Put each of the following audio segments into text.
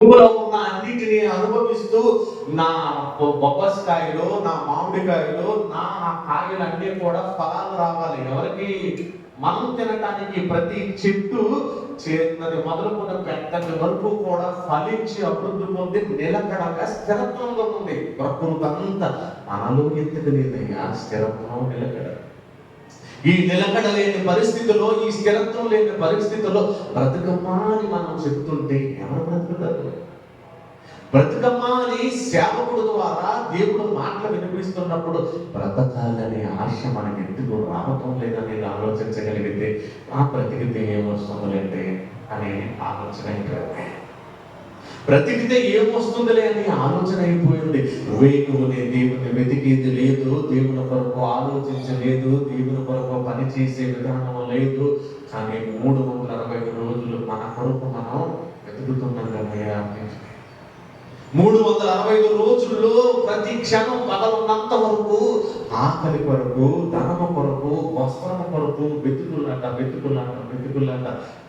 భూమిలో ఉన్న అన్నిటిని అనుభవిస్తూ నా బొబ్బస్కాయలు, నా మామిడికాయలు, నా కాయలు అన్నీ కూడా ఫలాలు రావాలి. ఎవరికి? మనం తినటానికి. ప్రతి చెట్టు చిన్నది మొదలుకున్న పెద్దది వరకు కూడా ఫలించి అభివృద్ధి పొంది నిలకడగా స్థిరత్వంలో ఉంది. ప్రకృతి అంతా మనలో ఎందుకు లేదయ్యా స్థిరత్వం, నిలకడ. ఈ నిలకడ లేని పరిస్థితిలో, ఈ స్థిరత్వం లేని పరిస్థితిలో బ్రతుకమ్మా అని మనం చెప్తుంటే ఎవరు బ్రతుకుతారు? బ్రతుకమ్మా అని సేవకుడు ద్వారా దేవుడు మాటలు వినిపిస్తున్నప్పుడు బ్రతకాలనే ఆశ మనకి ఎందుకు రావటం లేదని ఆలోచించగలిగితే ఆ బ్రతికితే ఏమొస్తుందంటే అనే ఆలోచన అయిపోయింది. బ్రతికితే ఏమొస్తుందిలే అని ఆలోచన అయిపోయింది. వేకువనే దేవుని వెతికేది లేదు, దేవుని కొరకు ఆలోచించలేదు, దేవుని కొరకు పని చేసే విధానం లేదు. కానీ 365 రోజులు మన కొరకు మనం వెతుకుతున్నాం కదా. 365 రోజుల్లో ప్రతి క్షణం పగలున్నంత వరకు ఆకలి కొరకు, ధనము కొరకు, వస్త్రము కొరకు వెతుకులాట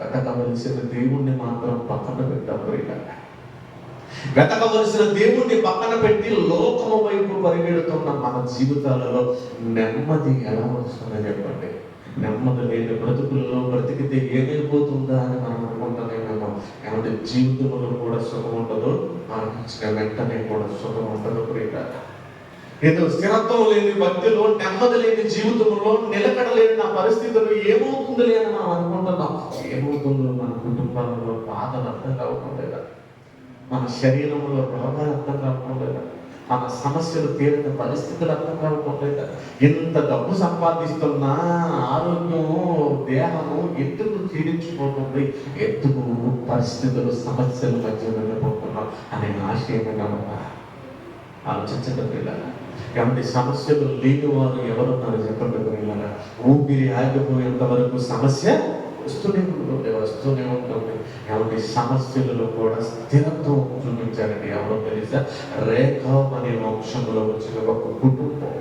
వెతకవలసిన దేవుణ్ణి మాత్రం పక్కన పెట్టబోయినా. వెతకవలసిన దేవుణ్ణి పక్కన పెట్టి లోకము వైపు పరిగెడుతున్న మన జీవితాలలో నెమ్మది ఎలా వస్తుందని చెప్పండి. నెమ్మది లేని బ్రతుకుల్లో బ్రతికితే ఏమైపోతుందా అని మనం అనుకుంటామేమో. ఏమంటే జీవితంలో కూడా సుఖం ఉండదు, మరణించిన వెంటనే కూడా సుఖం ఉండదు. ఏదో స్థిరత్వం లేని భక్తిలో, నెమ్మది లేని జీవితంలో, నిలకడ లేని నా పరిస్థితుల్లో ఏమవుతుందిలే అని మనం అనుకుంటున్నాం. ఏమవుతుందో మన కుటుంబాలలో బాధలు అర్థం కావటం లేదా, మన శరీరంలో రోగాలు అర్థం కావటం లేదా, మన సమస్యలు తీరిన పరిస్థితులు అర్థం కావటం లేదా. ఎంత డబ్బు సంపాదిస్తున్నా ఆరోగ్యము, దేహము ఎందుకు క్షీణించిపోతుంది, ఎందుకు పరిస్థితులు, సమస్యల మధ్య వెళ్ళిపోతున్నాం అనే ఆశ ఏమైనా ఉందా? ఆలోచించడం పిల్లలు. కాబట్టి సమస్యలు లేని వారు ఎవరున్నారు చెప్పండి పిల్లలు. ఊపిరి ఆగిపోయేంత వరకు సమస్య వస్తూనే ఉంటుంది. కాబట్టి సమస్యలలో కూడా స్థిరత్వం చూపించారండి. ఎవరో తెలుసా? రేఖ అనే వంశంలో వచ్చిన ఒక కుటుంబం.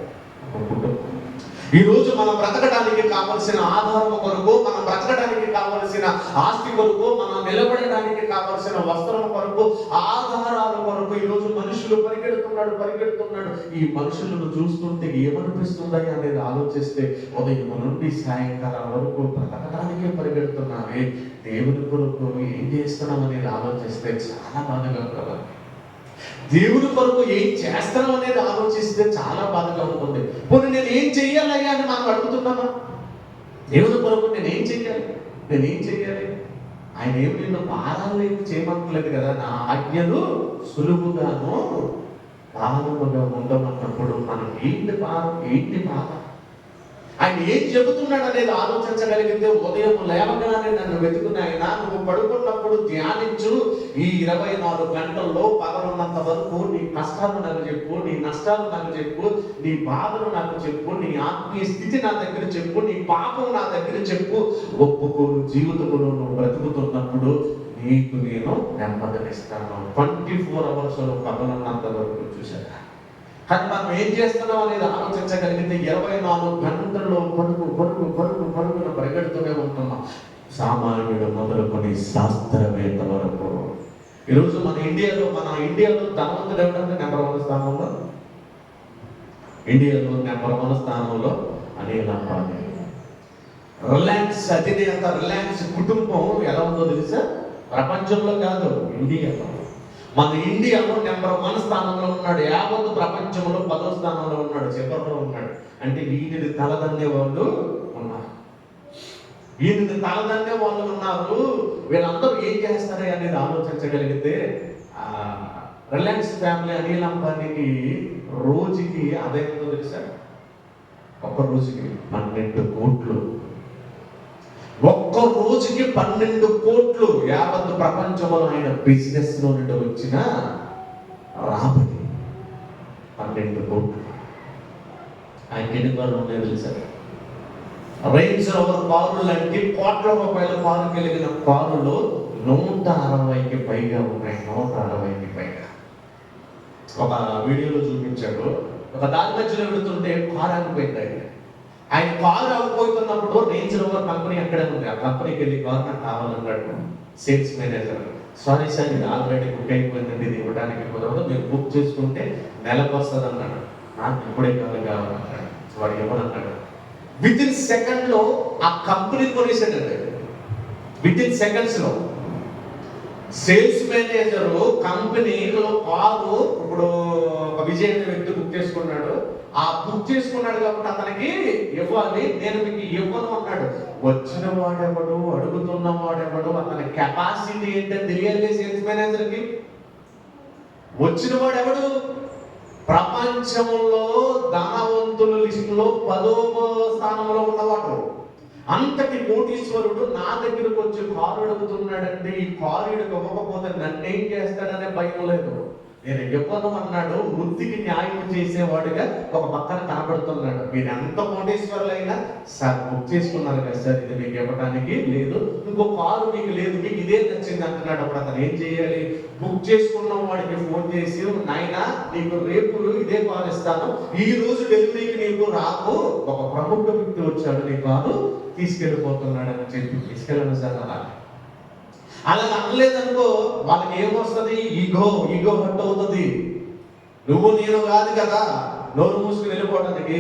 ఈ రోజు మనం బ్రతకడానికి కావలసిన ఆధారం కొరకు, మనం బ్రతకడానికి కావలసిన ఆస్తి కొరకు, మనం నిలబడడానికి కావలసిన వస్త్రం కొరకు, ఆధారాల కొరకు ఈరోజు మనుషులు పరిగెడుతున్నాడు. ఈ మనుషులను చూస్తుంటే ఏమనిపిస్తుందా అనేది ఆలోచిస్తే ఉదయం నుండి సాయంకాలం వరకు బ్రతకడానికే పరిగెడుతున్నామే, దేవుని కొరకు ఏం చేస్తున్నాం అనేది ఆలోచిస్తే చాలా బాధగా ఉంటుంది. దేవుని కొరకు ఏం చేస్తాం అనేది ఆలోచిస్తే చాలా బాధగా ఉంటుంది. పోనీ నేను ఏం చెయ్యాలయ్యా అని మనం అడుగుతున్నామా? దేవుని కొరకు నేనేం చెయ్యాలి? ఆయన ఏమి నిన్ను భారాలు ఏమి చేయమంటలేదు కదా. నా ఆజ్ఞలు సులువుగాను భారముగా ఉండమన్నప్పుడు మనం ఏంటి భారం, ఏంటి బాధ, ఆయన ఏం చెబుతున్నాడు అనేది ఆలోచించగలిగితే ఉదయం లేవగానే నన్ను వెతుకుని ఆయన నువ్వు పడుకున్నప్పుడు ధ్యానించు. ఈ 24 గంటల్లో పగలున్నంత వరకు నీ కష్టాలు నాకు చెప్పు, నీ నష్టాలు నాకు చెప్పు, నీ బాధలు నాకు చెప్పు, నీ ఆత్మీయ స్థితి నా దగ్గర చెప్పు, నీ పాపం నా దగ్గర చెప్పు. ఒప్పుకోను జీవితంలో నువ్వు బ్రతుకుతున్నప్పుడు నీకు నేను నెమ్మదినిస్తాను. 24 hours పగలున్నంత వరకు చూశాను. కానీ మనం ఏం చేస్తున్నాం అనేది ఆలోచించగలిగితే 24 గంటల్లో పరుగున పరిగెడుతూనే ఉంటున్నాం. సామాన్యుడు మొదలుకొని శాస్త్రవేత్త వరకు. ఈరోజు మన ఇండియాలో ధనవంతుడు ఎవరంటే నెంబర్ 1 స్థానంలో, ఇండియాలో నెంబర్ 1 స్థానంలో అనిల్ అంబానీ. రిలయన్స్ అధినేత, రిలయన్స్ కుటుంబం ఎలా ఉందో తెలుసా? ప్రపంచంలో కాదు, ఇండియాలో. మన ఇండియాలో నెంబర్ 1 స్థానంలో ఉన్నాడు. యావత్ ప్రపంచంలో 10వ స్థానంలో ఉన్నాడు, చివరిలో ఉన్నాడు. అంటే వీటిని తలదన్నే వాళ్ళు ఉన్నారు. వీళ్ళందరూ ఏం చేస్తారు అనేది ఆలోచించగలిగితే రిలయన్స్ ఫ్యామిలీ అనిల్ అంబానీకి రోజుకి ఆదాయం తెలుసా? ఒక్క రోజుకి 12 కోట్లు. ఒక్క రోజుకి 12 కోట్లు. యావత్ ప్రపంచంలో ఆయన బిజినెస్ లో నుండి వచ్చిన రాబడి 12 కోట్లు. ఆయన ఎన్ని కార్లు ఉన్నాయో తెలుసా? రేంజ్ రోవర్ కారు లాంటి కోట్ల రూపాయల కారు కలిగిన కారులో 160కి పైగా ఉన్నాయి. 160కి పైగా. ఒక వీడియోలో చూపించాడు. ఒక దారి మధ్యలో వెళుతుంటే కారు ఆగిపోయింది. ఆయన కారు ఆగిపోతున్నప్పుడు రేంజ్ రోవర్ కంపెనీ అక్కడే ఉంది. ఆ కంపెనీకి వెళ్ళి కారు నాకు కావాలన్నాడు సేల్స్ మేనేజర్. సారీ సార్ ఇది ఆల్రెడీ బుక్ అయిపోయిందండి, ఇది ఇవ్వడానికి కుదరదు, మీరు బుక్ చేసుకుంటే నెలకు వస్తుంది అన్నాడు. నాకు ఇప్పుడే కావాలన్నాడు. వాడు ఇవ్వనన్నాడు. విత్ ఇన్ సెకండ్లో ఆ కంపెనీ కొనేసాడండి. విత్ ఇన్ సెకండ్స్లో సేల్స్ మేనేజరు కంపెనీలో కారు, ఇప్పుడు ఒక విజయ్ అనే వ్యక్తి బుక్ చేసుకున్నాడు. ఆ బుక్ చేసుకున్నాడు కాబట్టి అతనికి ఇవ్వాలి, నేను మీకు ఇవ్వను అన్నాడు. వచ్చిన వాడెవడు, అడుగుతున్న వాడెవడు, అతని కెపాసిటీ ఏంటని తెలియాలి సేల్స్ మేనేజర్కి. వచ్చిన వాడెవడు, ప్రపంచంలో ధనవంతుల లిస్టులో 10వ స్థానంలో ఉన్నవాడు, అంతటి కోటీశ్వరుడు నా దగ్గరకు వచ్చి కారు అడుగుతున్నాడంటే ఈ కారు ఇవ్వకపోతే నన్నేం చేస్తాడనే భయం లేదు. నేను ఇవ్వను అన్నాడు. వృత్తికి న్యాయం చేసేవాడుగా ఒక పక్కన కనబడుతున్నాడు. మీరు ఎంత కోటేశ్వరులైనా సార్ బుక్ చేసుకున్నారు కదా సార్, ఇది మీకు ఇవ్వడానికి లేదు, ఇంకో కారు మీకు లేదు, మీకు ఇదే నచ్చింది అంటున్నాడు. అప్పుడు అతను ఏం చేయాలి? బుక్ చేసుకున్న వాడికి ఫోన్ చేసి, నాయనా నీకు రేపు ఇదే కారు ఇస్తాను, ఈ రోజు డెలివరీకి నీకు రాకు, ఒక ప్రముఖ వ్యక్తి వచ్చాడు నీ కారు తీసుకెళ్ళిపోతున్నాడు అని చెప్పి తీసుకెళ్ళను సార్ అలా. అలా అనలేదనుకో వాళ్ళకి ఏమొస్తుంది? ఈగో హట్ అవుతుంది. నువ్వు నేను కాదు కదా నోరు మూసుకుని వెళ్ళిపోవడానికి.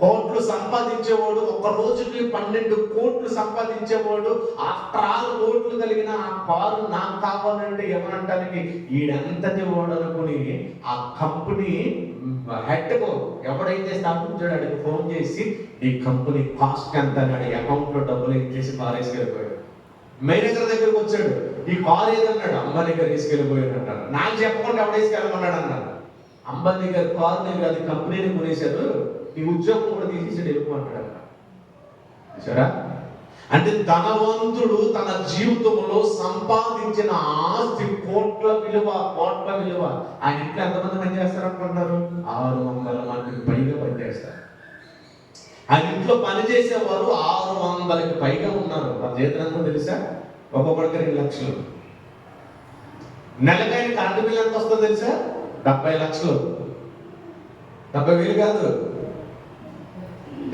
కోట్లు సంపాదించేవాడు, ఒక రోజుకి 12 కోట్లు సంపాదించేవాడు, ఆఫ్టర్ ఆల్ కోట్లు కలిగిన ఆ కారు నాకు కావాలంటే ఏమనటానికి ఈడంతటి వాడు అనుకుని ఆ కంపెనీ హెడ్కు ఎవడైతే స్థాపించాడో అడిగి ఫోన్ చేసి ఈ కంపెనీ కాస్ట్ ఎంత అని అకౌంట్లో డబ్బులు ఇచ్చేసి పారేసుకెళ్ళిపోయాడు. మేనేజర్ దగ్గరకు వచ్చాడు, ఈ కారు ఏదన్నాడు, అంబానీ గారు తీసుకెళ్ళిపోయాడు అన్నాడు. నాకు చెప్పకుండా ఎవడ తీసుకెళ్ళమన్నాడు అన్నాడు. అంబానీ గారు కారు నేను కాదు కంపెనీని కొనేశారు, ఈ ఉద్యోగం కూడా తీసేసాడు వెళ్ళిపోమన్నాడు అన్నాడు. చూసారా? అంటే ధనవంతుడు తన జీవితంలో సంపాదించిన ఆస్తి కోట్ల విలువ. ఆయన ఇంట్లో ఎంతమంది పనిచేస్తారు అనుకుంటున్నారు? 600 మందికి పైగా పనిచేస్తారు. ఆ ఇంట్లో పనిచేసేవారు 600కి పైగా ఉన్నారు. వాళ్ళ జీతం తెలుసా? ఒక్కొక్కడికి 2 లక్షలు. నెలకైన కరెంటు బిల్లు ఎంత వస్తుందో తెలుసా? 70 లక్షలు. 70,000 కాదు,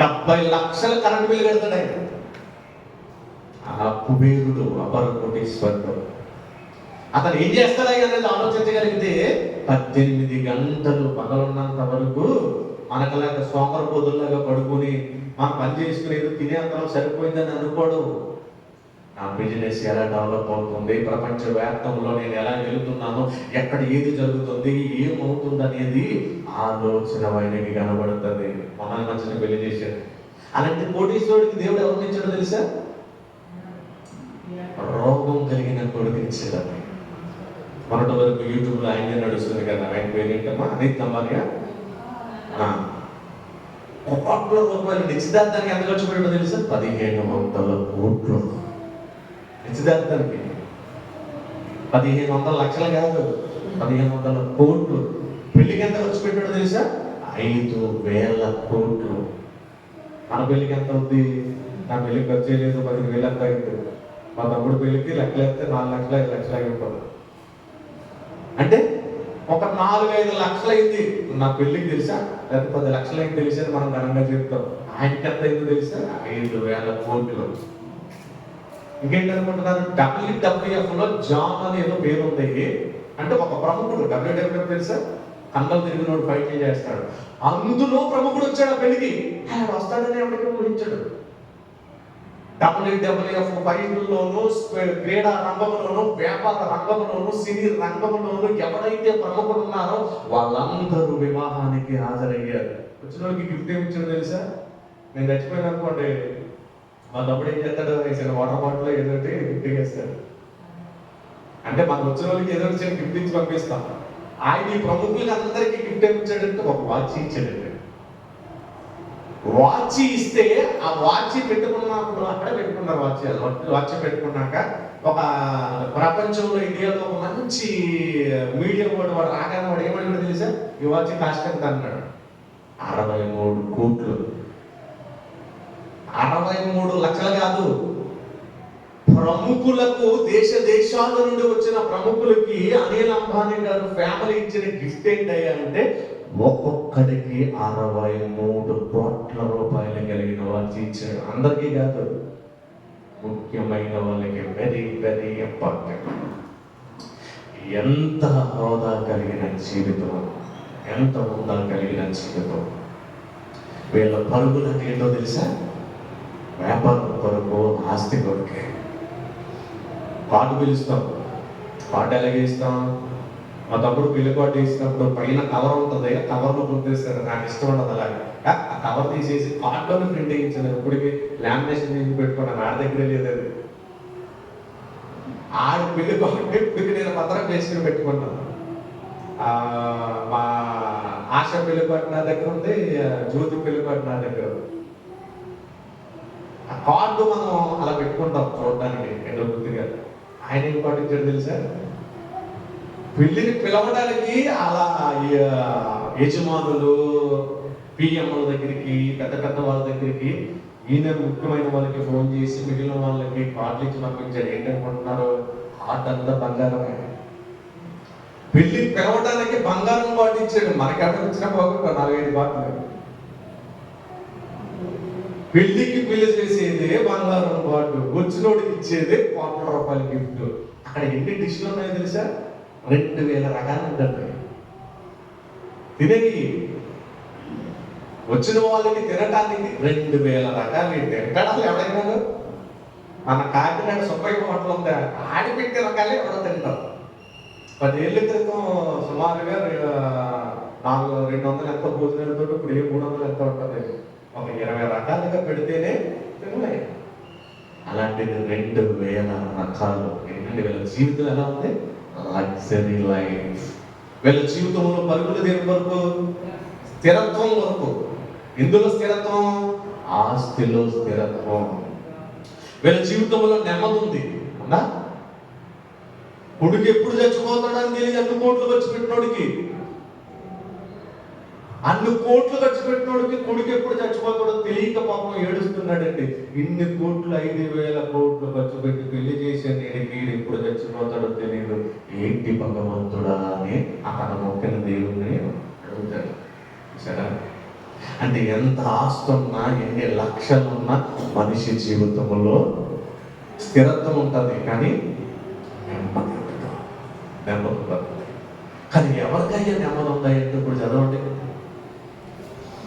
70 లక్షల కరెంటు బిల్లు కడతాడు ఆయన. ఆ కుబేరుడు, అపర కోటీశ్వరుడు. అతను ఏం చేస్తాడు అనేది ఆలోచించగలిగితే 18 గంటలు పగలున్నంత వరకు మనకలాగా సోమరపోతుల్లాగా పడుకొని మనం పని చేసుకుని ఏదో తినే అంతరం సరిపోయిందని అనుకోడు. నా బిజినెస్ ఎలా డెవలప్ అవుతుంది, ప్రపంచ వ్యాప్తంలో నేను ఎలా వెళుతున్నాను, ఎక్కడ ఏది జరుగుతుంది, ఏమవుతుంది అనేది ఆలోచన ఆయనకి కనబడుతుంది. మన మంచిని పెళ్లి చేశాడు. అలాంటి కోటీశ్వరుడికి దేవుడు ఎవరిని ఇచ్చాడో తెలుసా? రోగం కలిగిన కొడుకునిచ్చాడు. మొన్నటి వరకు యూట్యూబ్లో ఆయన నడుస్తుంది కదా, ఆయన పేరు ఏంటమ్మా? అనిత్ అంబానియా. 1 కోట్ల రూపాయలు నిశ్చితార్థానికి ఎంత ఖర్చు పెట్టాడో తెలుసా? 1500 కోట్లు నిశ్చితార్థానికి. 1500 లక్షలు కాదు, 1500 కోట్లు. పెళ్లికి ఎంత ఖర్చు పెట్టాడో తెలుసా? 5,000 కోట్లు. మన పెళ్లికి ఎంత అవుతుంది? నా పెళ్లికి ఖర్చు చేయలేదు, 10,000 ఎంత అయింది. మా తమ్ముడు పెళ్లికి లెక్కలు వేస్తే 4 లక్షలు 5 లక్షలు అయిపోతుంది. అంటే ఒక 4-5 లక్షలు అయింది నా పెళ్లికి తెలుసా, లేకపోతే 10 లక్షలు అయింది తెలిసేది మనం ఘనంగా చెప్తాం. ఆయనకి ఎంత అయిందో తెలుసా? 5,000 కోట్లు. ఇంకేంటనుకుంటున్నారు? WWFలో జాన్ అని ఏదో పేరు ఉంది. అంటే ఒక ప్రముఖుడు. WWF తెలుసా? కండలు తిరిగినోడు ఫైట్ చేస్తాడు. అందులో ప్రముఖుడు వచ్చాడు ఆ పెళ్లికి. ఆయన వస్తాడని ఎవరికి ఊహించాడు? WWF ఫైట్లలోనూ, క్రీడా రంగంలోనూ, వ్యాపార రంగంలోనూ, సినీ రంగంలోనూ ఎవరైతే ప్రముఖులు ఉన్నారో వాళ్ళందరూ వివాహానికి హాజరయ్యారు. వచ్చిన వాళ్ళకి గిఫ్ట్ ఏమి ఇచ్చాడు తెలుసా? నేను చచ్చిపోయిన అనుకోండి, మా తమ్ముడు ఏం చేస్తాడు? వేసిన వాటర్ బాటిల్ ఏదో గిఫ్ట్ చేస్తాడు. అంటే మనకు వచ్చిన వాళ్ళకి ఏదో చిన్న గిఫ్ట్ ఇచ్చి పంపిస్తాం. ఆయన ఈ ప్రముఖులకి అందరికీ గిఫ్ట్ ఏమి ఇచ్చాడంటే ఒక వాచ్ ఇచ్చాడండి. వాచ్ ఇస్తే ఆ వాచ్ పెట్టుకున్నప్పుడు అక్కడే పెట్టుకున్నారు. వాచ్ పెట్టుకున్నాక ఒక ప్రపంచంలో ఇండియాలో ఒక మంచి మీడియా వాడు రాగానే వాడు ఏమడిగాడు తెలుసా? ఈ వాచ్ కాస్ట్ ఎంత అన్నాడు? 63 కోట్లు. 63 లక్షలు కాదు. ప్రముఖులకు, దేశాల నుండి వచ్చిన ప్రముఖులకి అనిల్ అంబానీ గారు ఫ్యామిలీ ఇచ్చిన గిఫ్ట్ ఏంటయ్యా అంటే ఒక్కొక్కడికి 63 కోట్ల రూపాయలు కలిగిన వాచ్ ఇచ్చాడు. అందరికీ కాదు, ముఖ్యమైన వాళ్ళకి. Very very important. ఎంత హోదా కలిగిన జీవితం, ఎంత హోదా కలిగిన జీవితం. వీళ్ళ పరుగులన్నీ ఏంటో తెలుసా? వ్యాపారం కొరకు, ఆస్తి కొరకే. పాటు పిలుస్తాం, పాట ఎలాగే ఇస్తాం? మా తమ్ముడు పెళ్లి పాటు వేసినప్పుడు పైన కవర్ ఉంటుంది, కవర్లో గుర్తిస్తాడు. నాకు ఇష్టం ఉండదు అలాగే. ఆ కవర్ తీసేసి కార్డులోనే ప్రింట్ వేయించాను. ఇప్పటికి లామినేషన్ చేసి పెట్టుకున్నాను. ఆడ దగ్గరే లేదు అది. ఆడ పెళ్లి పాటు ఇప్పటికి నేను పత్రం వేసుకుని పెట్టుకున్నాను. మా ఆశ పెళ్లి పాటు నా దగ్గర ఉంది, జ్యోతి పెళ్లి పాటు నా దగ్గర ఉంది. ఆ కార్డు మనం అలా పెట్టుకుంటాం చూడడానికి ఎంతో గుర్తుగా. ఆయన ఏం పాటించాడు తెలుసా? పెళ్లిని పిలవడానికి అలా యజమానులు, పిఎంల దగ్గరికి, పెద్ద పెద్ద వాళ్ళ దగ్గరికి ఈయన ముఖ్యమైన వాళ్ళకి ఫోన్ చేసి మిగిలిన వాళ్ళకి కార్డులు ఇచ్చి పంపించాడు. ఏంటనుకుంటున్నారు? కార్డు అంతా బంగారమే. పెళ్లి పిలవడానికి బంగారం పాటించాడు. మనకెక్కడ ఇచ్చిన బాగుంటుంది 4-5 కార్డులు. పెళ్లికి పెళ్లి చేసేదే బంగారం పాటు, వచ్చినోడికి ఇచ్చేదే ₹1,000 గిఫ్ట్. అక్కడ ఎన్ని డిష్లు ఉన్నాయో తెలుసా? 2000 రకాలు ఉంటుంది. తినేవి వచ్చిన వాళ్ళకి తినటానికి 2000 రకాలు. ఎక్కడ ఎవడైనా మన కాకినాడ సుబ్బయ్య హోటల్ ఉందా, ఆడిపెట్టి రకాలే ఎవడో తింటాం. 10 ఏళ్ళ క్రితం సుమారుగా 200 ఎంత భోజనాలతో ఇప్పుడు 300 ఎంత ఉంటుంది. ఒక 20 రకాలుగా పెడితేనే తినలే. అలాంటిది 2000 రకాలు. ఏంటంటే వీళ్ళ జీవితం ఎలా ఉంది? Luxury life. వీళ్ళ జీవితంలో పరుగులు దేని వరకు? స్థిరత్వం వరకు. ఇందులో స్థిరత్వం, ఆస్తిలో స్థిరత్వం. వీళ్ళ జీవితంలో నెమ్మది ఉంది. అవునా? కొడుకు ఎప్పుడు చచ్చిపోతాడని తెలియదు. అన్ని కోట్లు ఖర్చు పెట్టినోడికి, అన్ని కోట్లు ఖర్చు పెట్టినోడికి కొడుకు ఎప్పుడు చచ్చిపోతాడో తెలియక పాపం ఏడుస్తున్నాడండి. ఇన్ని కోట్లు, 5,000 కోట్లు ఖర్చు పెట్టి పెళ్లి చేసే నేను వీడు ఎప్పుడు చచ్చిపోతాడో తెలియదు. ఏంటి భగవంతుడా అని అక్కడ మొక్కిన దేవుణ్ణి అడుగుతాడు. సరే, అంటే ఎంత ఆస్తున్నా, ఎన్ని లక్షలున్నా మనిషి జీవితంలో స్థిరత్వం ఉంటుంది, కానీ నెమ్మది ఉంటుంది. కానీ ఎవరికైనా నెమ్మది ఉందంటే ఇప్పుడు చదవండి.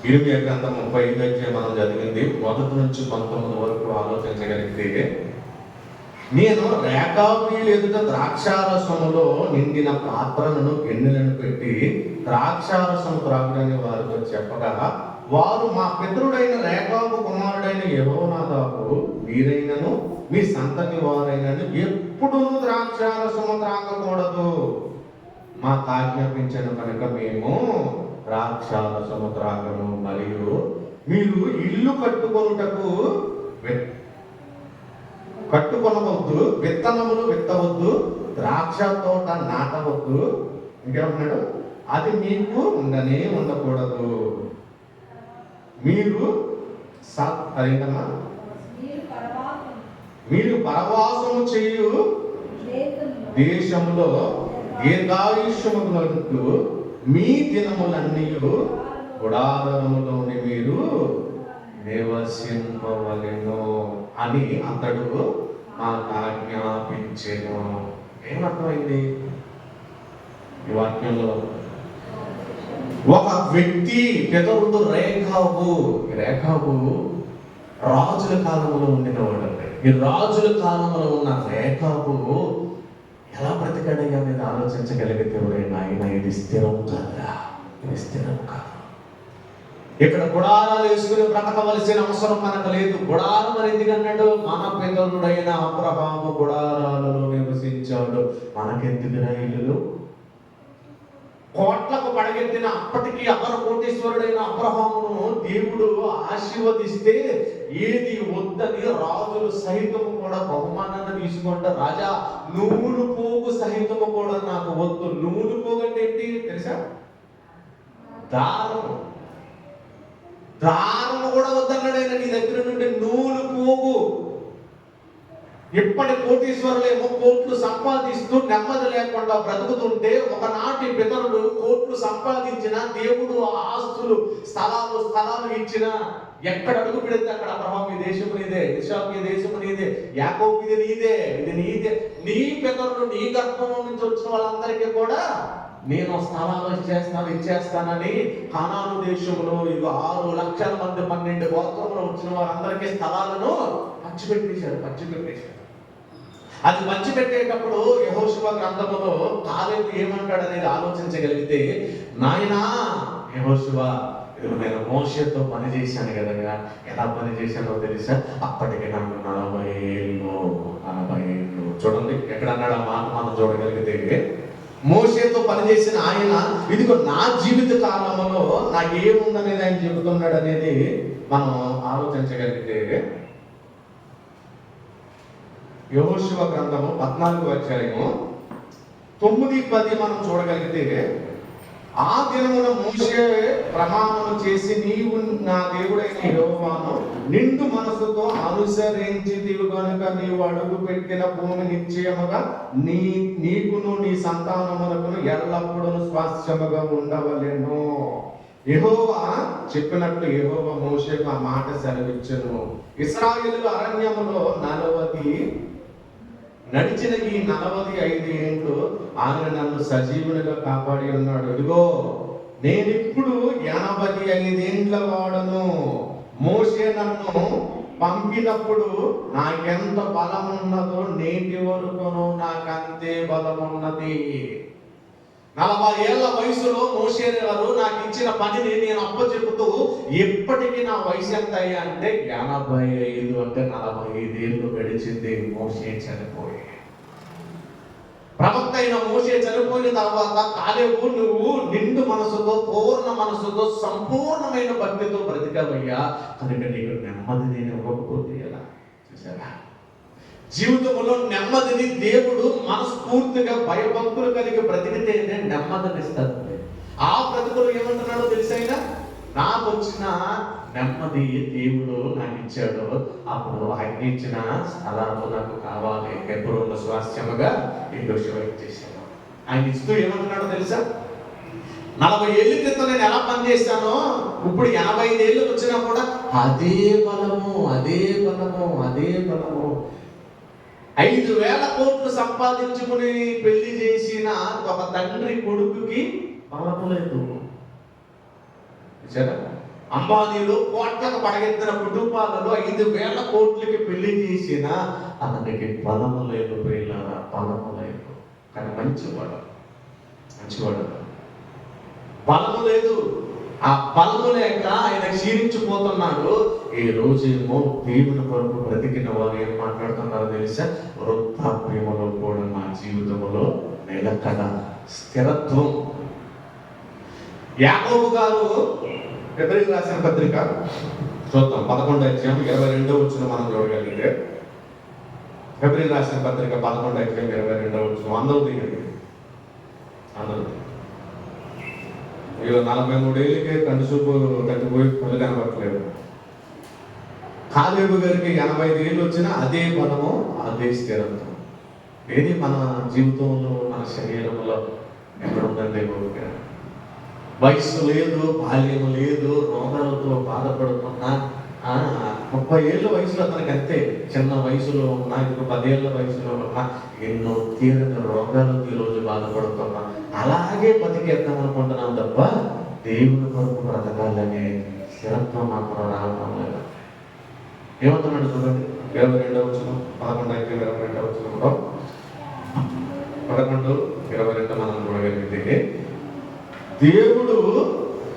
ఇర్మియా గ్రంథం 35 అధ్యాయం మనం చదివింది 1 నుంచి 19 వరకు ఆలోచించగలిగితే, నేను రేకాబీయుల ఎదుట ద్రాక్షారసములో నిండిన పాత్రలను, గిన్నెలను పెట్టి ద్రాక్షారసం త్రాగుడని వారితో చెప్పగా, వారు మా పితరుడైన రేకాబు కుమారుడైన యెహోనాదాబు మీరైనను మీ సంతతి వారైనను ఎప్పుడూ ద్రాక్షారసము త్రాగకూడదు, మాకు ఆజ్ఞాపించను కనుక మేము ద్రాక్షారసము త్రాగము. మరియు మీరు ఇల్లు కట్టుకొనవద్దు, విత్తనములు విత్తవద్దు, ద్రాక్ష తోట నాటవద్దు. ఇంకేమంటున్నాడు? అది మీకు ఉండకూడదు. మీరు అదేంటమ్మా? మీరు పరవాసము చేయు దేశంలో దీర్ఘాయుష్యములకు మీ దినములన్నీ గుడారములోని మీరు నివసింపవలెను అని అతడు నాకు ఆజ్ఞాపించెను. ఏమర్థమైంది ఈ వాక్యంలో? ఒక వ్యక్తి పితరుడు రేఖాబు రాజుల కాలంలో ఉండినవాడు. ఈ రాజుల కాలంలో ఉన్న రేఖాబు ఎలా బ్రతికాడయ్యా అనేది ఆలోచించగలిగితే ఎవరైనా ఆయన ఇది స్థిరం కాదా? ఇది స్థిరం కాదు. ఇక్కడ గుడారాలు వేసుకుని బ్రతకవలసిన అవసరం మనకు లేదు. గుడారం అని ఎందుకన్నాడు? మన పితరుడైన అబ్రహాము గుడారాలలో నివసించాడు. మనకెందుకురా ఇల్లు? కోట్లకు పడగెత్తిన అప్పటికీ అమర కోటీశ్వరుడైన అబ్రహామును దేవుడు ఆశీర్వదిస్తే ఏది వద్దని రాజులు సహితము కూడా బహుమానాన్ని తీసుకుంటా, రాజా నూలు పోగు సహితము కూడా నాకు వద్దు. నూలు పోగు అంటే ఏంటి తెలుసా? దానము కూడా వద్దన్నాడైనా నీ దగ్గర నుండి నూలు పోగు. ఇప్పటి కోటీశ్వరులేమో కోట్లు సంపాదిస్తూ నెమ్మది లేకుండా బ్రతుకుతుంటే, ఒకనాటి పితరుడు కోట్లు సంపాదించిన దేవుడు ఆస్తులు స్థలాలు ఇచ్చిన, ఎక్కడ అడుగు పెడితే అక్కడ అబ్రహాం ఈ దేశము నీదే, ఇస్సాకు ఈ దేశము నీదే, యాకోబు ఇది నీదే, ఇది నీదే, నీ పితరులు నీ గర్భం నుంచి వచ్చిన వాళ్ళందరికీ కూడా నేను స్థలాలు ఇచ్చేస్తానని కానాను దేశంలో ఇవి 6 లక్షల మంది 12 గోత్రంలో వచ్చిన వారందరికీ స్థలాలను పంచిపెట్టేశారు. అది పంచిపెట్టేటప్పుడు యెహోషువ గ్రంథములో కాలేబు ఏమంటాడు అనేది ఆలోచించగలిగితే, నాయనా యెహోషువ, నేను మోషేతో పని చేశాను కదా, ఎలా పని చేశానో తెలుసా? అప్పటికి నాకు 40 ఏళ్ళు. చూడండి ఎక్కడ అన్నాడు ఆ మాట మనం చూడగలిగితే, మోషేతో పనిచేసిన ఆయన ఇదిగో నా జీవిత కాలంలో నాకేముందనేది ఆయన చెబుతున్నాడు అనేది మనం ఆలోచించగలిగితే, యెహోషువ గ్రంథము 14వ అధ్యాయము 9-10 మనం చూడగలిగితే, ఆ దినమున మోషే ప్రమాణం చేసి, నీవు నా దేవుడైన యెహోవాను నిండు మనసుతో అనుసరించితివి గనుక నీవు అడుగు పెట్టిన భూమి నిశ్చయముగా నీకును నీ సంతానమునకును ఎల్లప్పుడూ స్వాస్థ్యముగా ఉండవలెను. యెహోవా చెప్పినట్లు యెహోవా మోషేకు ఆ మాట సెలవిచ్చెను. ఇశ్రాయేలు అరణ్యములో నడిచిన ఈ 45 ఏండ్లు ఆయన నన్ను సజీవునిగా కాపాడి ఉన్నాడు. ఇదిగో నేనిప్పుడు 85 ఏండ్ల వాడను. మోషే నన్ను పంపినప్పుడు నాకెంత బలం ఉన్నదో నేటి వరకును నాకంతే బలమున్నది. 40 ఏళ్ల వయసులో మోషే గారు నాకు ఇచ్చిన పనిని నేను అప్పచెపుతూ ఎప్పటికీ నా వయసు ఎంత అయ్యా అంటే 85. అంటే 45 ఏళ్ళు గడిచింది మోషే చనిపోయి. ప్రవక్త అయిన మోషే చనిపోయిన తర్వాత కాలేబు, నువ్వు నిండు మనసుతో, పూర్ణ మనసుతో, సంపూర్ణమైన భక్తితో బ్రతికావయ్యా, కనుక నీకు నెమ్మది నేను ఇవ్వకపోతే ఎలా? చూసారా, జీవితంలో నెమ్మదిని దేవుడు మనస్ఫూర్తిగా భయభక్తులు కలిగి బ్రతికితేనే నెమ్మదినిస్తాడు. ఆ బ్రతుకులు ఏమంటున్నాడో తెలిసైనా, నాకు వచ్చిన నెమ్మది దేవుడు నాకు ఇచ్చాడు, అప్పుడు ఆయన ఇచ్చిన స్థలాలు నాకు కావాలి. హెబ్రోను స్వాస్థ్యముగా యెహోషువ ఇచ్చేసాడు. ఆయన ఇస్తూ ఏమంటున్నాడో తెలుసా, 40 ఏళ్ళ క్రితం నేను ఎలా పనిచేస్తానో ఇప్పుడు 85 ఏళ్ళు వచ్చినా కూడా అదే బలము. 5,000 కోట్లు సంపాదించుకుని పెళ్లి చేసిన ఒక తండ్రి కొడుకుకి బలము లేదు. అంబానీలో కోట్లకు పడగెత్తిన కుటుంబాలలో 5,000 కోట్లకి పెళ్లి చేసిన అతనికి బలము లేదు. బలము లేదు. కానీ మంచివాడు బలము లేదు. ఆ బలము లేక ఆయన క్షీణించిపోతున్నాడు. ఈ రోజేమో దేవుని కొరకు బ్రతికిన వారు ఏం మాట్లాడుతున్నారో తెలుసా, వృద్ధాప్యములో కూడా నా జీవితంలో నిలకడ, స్థిరత్వం. యాకోబు గారు హెబ్రీయులకు రాసిన పత్రిక చూద్దాం, 11వ అధ్యాయం 22వ వచనం మనం చూడగలిగితే, హెబ్రీయులకు రాసిన పత్రిక 11వ అధ్యాయం 22వ వచనం. అందరూ దిగండి. 43 ఏళ్ళకే కంటి చూపు తగ్గిపోయి కళ్ళు కనబట్టలేదు. కాలేబు గారికి 85 ఏళ్ళు వచ్చినా అదే బలము, అదే స్థిరత్వం. ఏది మన జీవితంలో, మన శరీరంలో ఎక్కడ ఉందండి? వయసు లేదు, బాల్యం లేదు, రోగాలతో బాధపడుతున్నా, 30 ఏళ్ళ వయసులో అతనికి అంతే, చిన్న వయసులో ఉన్నా, 10 ఏళ్ళ వయసులో ఉన్నా, ఎన్నో తీరని రోగాలతో ఈరోజు బాధపడుతున్నా, అలాగే బతికేద్దాం అనుకుంటున్నాం తప్ప దేవుని కొరకు బ్రతకాలనే స్థిరత్వం మాత్రం రావడం లేదు. ఏమంటున్నాడు చూడండి, 22వ వచనం, 11-22వ వచనంలో, 11-22 మనం చూడగలిగితే, దేవుడు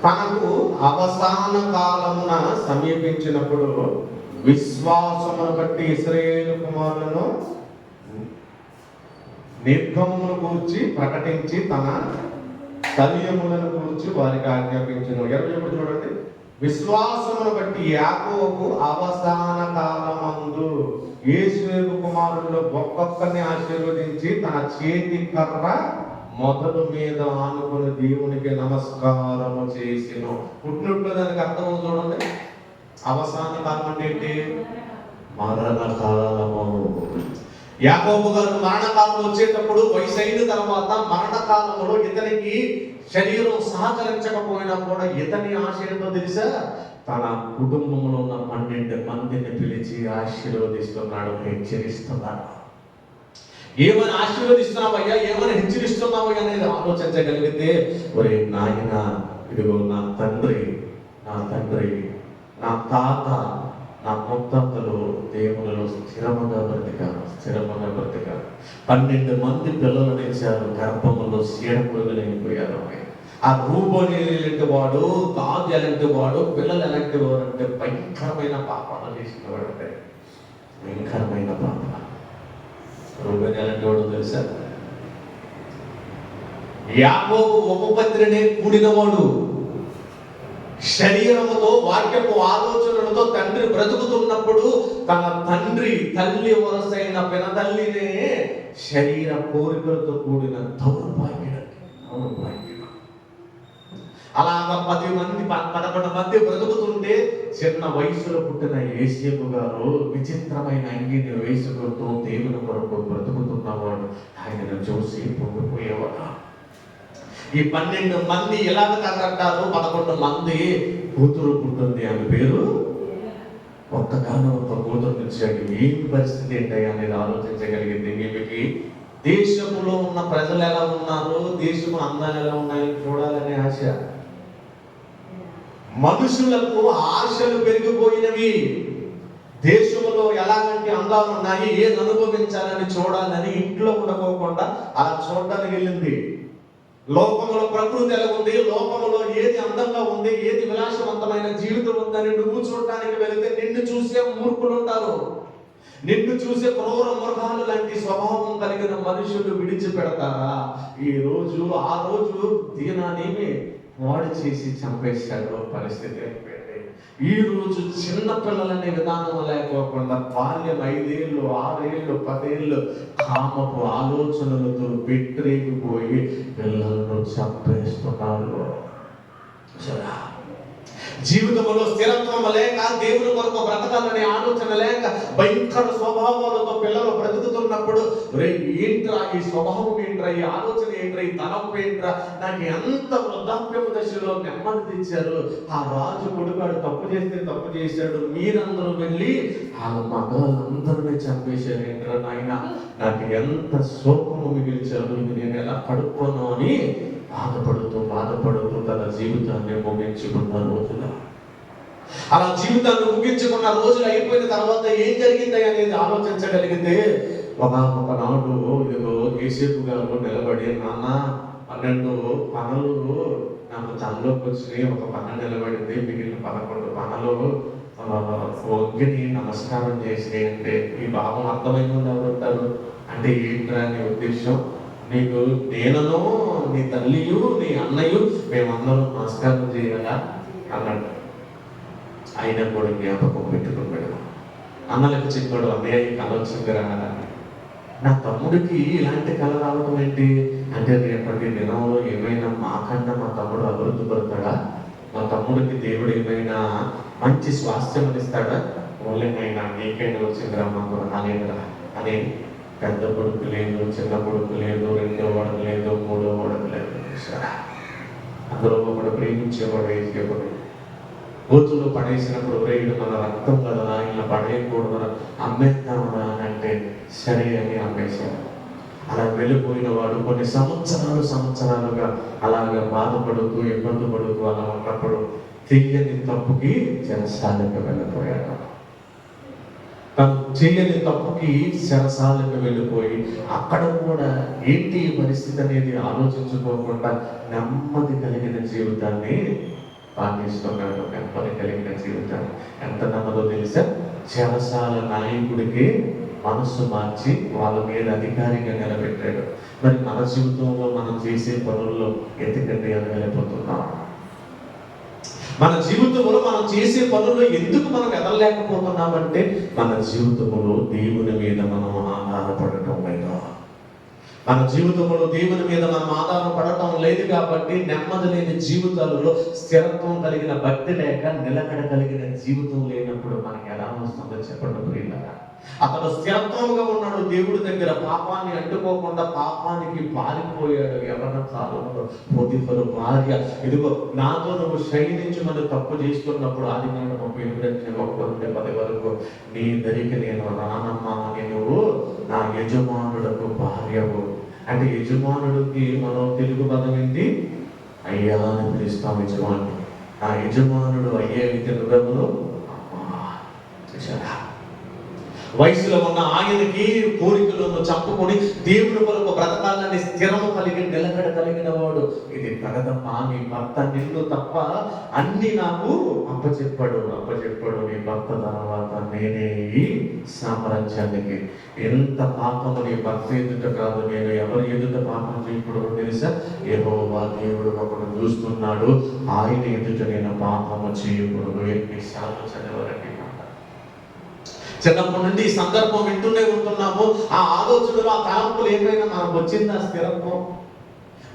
తనకు అవసాన కాలమున సమీపించినప్పుడు విశ్వాసమును బట్టి ఇశ్రాయేలు కుమారులను నిర్గమమును గూర్చి ప్రకటించి తన కల్యములను గూర్చి వారికి ఆజ్ఞాపించును. 21 చూడండి, విశ్వాసమును బట్టి యాకోబు అవసాన కాలమందు యేసేపు కుమారుల్లో ఒక్కొక్కరిని ఆశీర్వదించి తన చేతి కర్ర మొదలు మీద ఆనుకుని దేవునికి నమస్కారము చేసిను. పుట్టినట్లు దానికి అర్థం చూడండి. అవసాన కాలం అంటే ఏంటి? మరణకాలము. యాకోబు గారు మరణకాలం వచ్చేటప్పుడు వయసు అయిన తర్వాత మరణకాలంలో ఇతనికి శరీరం సహకరించకపోయినా కూడా ఇతని ఆశ ఏంటో తెలుసా? తన కుటుంబంలో ఉన్న 12 మందిని పిలిచి ఆశీర్వదిస్తున్నాడు, హెచ్చరిస్తున్నాడు. ఏమని ఆశీర్వదిస్తున్నావయ్యా, ఏమని హెచ్చరిస్తున్నావయ్యా అనేది ఆలోచించగలిగితే, ఒరే నాయన, ఇదిగో నా తండ్రి, నా తాత, నా ముత్తాతలు దేవునిలో స్థిరముగా బ్రతికారు. 12 మంది పిల్లలను ఇచ్చారు, గర్భములో చీడ పురుగులు అయిపోయారు. ఆ రూబోని ఎలాంటి వాడు, గాదు ఎలాంటి వాడు, పిల్లలు ఎలాంటి వాడు అంటే భయంకరమైన పాపాలు చేసిన వాడు. అంటే భయంకరమైన పాపాలు. రూబోని ఎలాంటి వాడు తెలుసా? యాకోబు ఉపపత్రినే కూడినవాడు. శరీరముతో, వాక్యపు ఆలోచనలతో తండ్రి బ్రతుకుతున్నప్పుడు తన తల్లి వరసైన పినతల్లినే శరీర కోరికలతో కూడిన దౌర్భాగ్యుడు. అలాగా 11 మంది బ్రతుకుతుంటే చిన్న వయసులో పుట్టిన యేసేపు గారు విచిత్రమైన అంగిని వేసుకుంటూ దేవుని కొరకు బ్రతుకుతున్నవాడు. ఆయనను చూసి పొంగిపోయేవాడు. ఈ 12 మంది ఎలాగ తగ్గట్టారు? 11 మంది కూతురు పుట్టింది, ఆమె పేరు ఒక్కగానో ఒక కూతురు ఇచ్చాడు. ఏం పరిస్థితి ఏంటయ్యా అనేది ఆలోచించగలిగింది. ఈమెకి దేశంలో ఉన్న ప్రజలు ఎలా ఉన్నారు, దేశము అందాలు ఎలా ఉన్నాయని చూడాలనే ఆశ. మనుషులకు ఆశలు పెరిగిపోయినవి. దేశంలో ఎలాగంటే అందాలు ఉన్నాయి, ఏది అనుభవించాలని చూడాలని ఇంట్లో ఉండకోకుండా అలా చూడడానికి వెళ్ళింది. లోకములో ప్రకృతి ఎలా ఉంది, లోకములో ఏది అందంగా ఉంది, ఏది విలాసవంతమైన జీవితం ఉందని నువ్వు చూడటానికి వెళితే నిన్ను చూసే మూర్ఖులు ఉంటారు. నిన్ను చూసే క్రూర మృగాలు లాంటి స్వభావం కలిగిన మనుషులు విడిచిపెడతారా? ఆ రోజు దీనాన్ని వాడు చేసి చంపేశాడు. పరిస్థితి అయిపోయింది. ఈ రోజు చిన్న పిల్లలనే విధానం లేకోకుండా బాల్యం 5 ఏళ్ళు, 6 ఏళ్ళు, 10 ఏళ్ళు కామపు ఆలోచనలతో పెట్టిపోయి పిల్లలను చంపేస్తున్నారు. జీవితంలో స్థిరత్వం లేక, దేవుని కొరకు బ్రతకాలనే ఆలోచన లేక, భయంకర స్వభావాలతో పిల్లలు బ్రతుకుతున్నప్పుడు, ఏంట్రా ఈ స్వభావం, ఏంట్రా ఈ ఆలోచన, ఏంట్రా ఈ తలంపు, ఏంట్రా, నాకు ఎంత వృద్ధాప్యము దశలో నెమ్మది తెచ్చారు. ఆ రాజు కొడుకాడు తప్పు చేస్తే తప్పు చేశాడు, మీరందరూ వెళ్ళి ఆ మగాళ్ళందరినీ చంపేశారు. ఏంట్రా నాయన, నాకు ఎంత శోకము మిగిల్చారు, ఇది నేను ఎలా పడుకోను అని బాధపడుతూ తన జీవితాన్ని ముగించుకున్న రోజులు. అలా జీవితాన్ని ముగించుకున్న రోజులు అయిపోయిన తర్వాత ఏం జరిగింది అనేది ఆలోచించగలిగితే, ఒకనాడు ఇదిగో యేసేపు గారు నిలబడి, నాన్న 12 పనులు నాకు తనలోకి వచ్చినాయి, ఒక పన నిలబడింది, మిగిలిన 11 పనులు వంగిని నమస్కారం చేసినాయి. అంటే ఈ భావం అర్థమైన వాళ్ళు ఎవరు ఉంటారు అంటే, ఏంట్రా నీ ఉద్దేశం? నీకు నేనను, నీ తల్లియు, నీ అన్నయ్యు, మేమందరం నమస్కారం చేయాలా అన్నాడు. ఆయన కూడా జ్ఞాపకం పెట్టుకున్నాడు. అన్నలకు చెప్పాడు, అన్నయ్య ఈ కళ వచ్చిందిరా. నా తమ్ముడికి ఇలాంటి కళ రావడం ఏంటి అంటే, రేపటి దినంలో ఏమైనా మాకన్నా మా తమ్ముడు అభివృద్ధి పడతాడా? మా తమ్ముడికి దేవుడు ఏమైనా మంచి స్వాస్థ్యం ఇస్తాడా? ఓన్లైనా నీకైనా వచ్చిందిరా, మాకు రాలేదురా అని. పెద్ద కొడుకు లేదు, చిన్న కొడుకు లేదు, 2వ వాడకు లేదు, 3వ వాడకు లేదు. అందులో ఒకడు ప్రేమించేవాడు వేసేవాడు. గోతులు పడేసినప్పుడు, రేడు మన రక్తం కదా, ఇలా పడేయకూడదు, అమ్మేద్దామా అని అంటే సరే అని అమ్మేశాడు. అలా వెళ్ళిపోయిన వాడు కొన్ని సంవత్సరాలుగా అలాగే బాధపడుతూ, ఇబ్బంది పడుతూ అలా ఉన్నప్పుడు తెలియని తప్పుకి చెరసాలకు వెళ్ళిపోయాడు. తను చేయని తప్పుకి చెరసాలకు వెళ్ళిపోయి అక్కడ కూడా ఏంటి పరిస్థితి అనేది ఆలోచించుకోకుండా నెమ్మది కలిగిన జీవితాన్ని పాటిస్తున్నాడు. నెమ్మది కలిగిన జీవితాన్ని ఎంత నెమ్మదో తెలుసా? చెరసాల నాయకుడికి మనస్సు మార్చి వాళ్ళ మీద అధికారిగా నిలబెట్టాడు. మరి మన జీవితంలో మనం చేసే పనుల్లో ఎందుకంటే ఎదగలేకపోతున్నాం? మన జీవితంలో మనం చేసే పనుల్లో ఎందుకు మనం ఎదగలేకపోతున్నామంటే, మన జీవితంలో దేవుని మీద మనం ఆధారపడటం లేదు. మన జీవితంలో దేవుని మీద మనం ఆధారపడటం లేదు కాబట్టి నెమ్మది లేని జీవితాలలో, స్థిరత్వం కలిగిన భక్తి లేక, నిలకడ కలిగిన జీవితం లేనప్పుడు మనకి ఎలా వస్తుందో చెప్పండి ప్రియులారా. అతడు స్థిరత్వంగా ఉన్నాడు దేవుడి దగ్గర, పాపాన్ని అంటుకోకుండా పాపానికి పారిపోయాడు. ఎవరన్నా కాలంలో పోతీఫరు భార్య, ఇదిగో నాతో నువ్వు శయనించమని తప్పు చేస్తున్నప్పుడు, ఆది కాండం 38:1-10 వరకు, నీ దగ్గరికి నేను రానమ్మా అని నువ్వు నా యజమానులకు భార్యవు. అంటే యజమానుడికి మనం తెలుగు పదం ఏంటి? అయ్యా అని పిలుస్తాం యజమానుడు. నా యజమానుడు అయ్యే విధములు అమ్మా. చూసారా, వయసులో ఉన్న ఆయనకి కోరికలను చంపుకొని దేవుని కొరకు బ్రతకాలని స్థిరము కలిగి నిలకడ కలిగిన వాడు. ఇది తగదమ్మా, నీ భర్త నిన్ను తప్ప అన్ని నాకు అప్పచెప్పాడు. నీ భర్త తర్వాత నేనే ఈ సామ్రాజ్యానికి. ఎంత పాపము నీ భర్త ఎదుట కాదు, నేను ఎవరి ఎదుట పాపం చేయకూడదు తెలుసా? యెహోవా దేవుడు ఒకడు చూస్తున్నాడు, ఆయన ఎదుట నేను పాపము చేయకూడదు. ఎన్నిసార్లు చదవరండి. చిన్నప్పటి నుండి ఈ సందర్భం వింటూనే ఉంటున్నాము. ఆ ఆలోచనలు, ఆ తలంపులు ఏమైనా మనకు వచ్చిందా? స్థిరత్వం.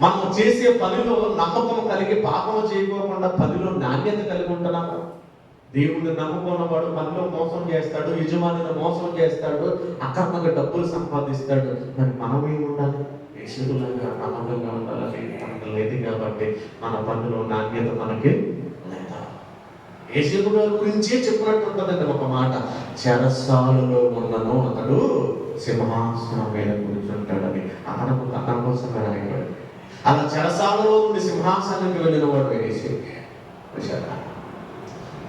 మనం చేసే పనిలో నమ్మకం కలిగి పాపం చేయకోకుండా పనిలో నాణ్యత కలిగి ఉంటున్నాము. దేవుడిని నమ్ముకున్నవాడు పనిలో మోసం చేస్తాడు, యజమానిని మోసం చేస్తాడు, అక్రమంగా డబ్బులు సంపాదిస్తాడు. మరి మనం ఏమి ఉండాలి? యశులాగా నమ్మకంగా ఉండాలని మనకు లేదు కాబట్టి మన పనిలో నాణ్యత మనకి లేదా. యేసు గారి గురించే చెప్పినట్టు ఉంటుందండి ఒక మాట, చెరసాలలో ఉన్నను అతడు సింహాసనం మీద కూర్చుంటాడని. అతని కోసమే రాయబడి. అలా చెరసాలలో నుండి సింహాసనానికి వెళ్ళిన వాడు యేసు.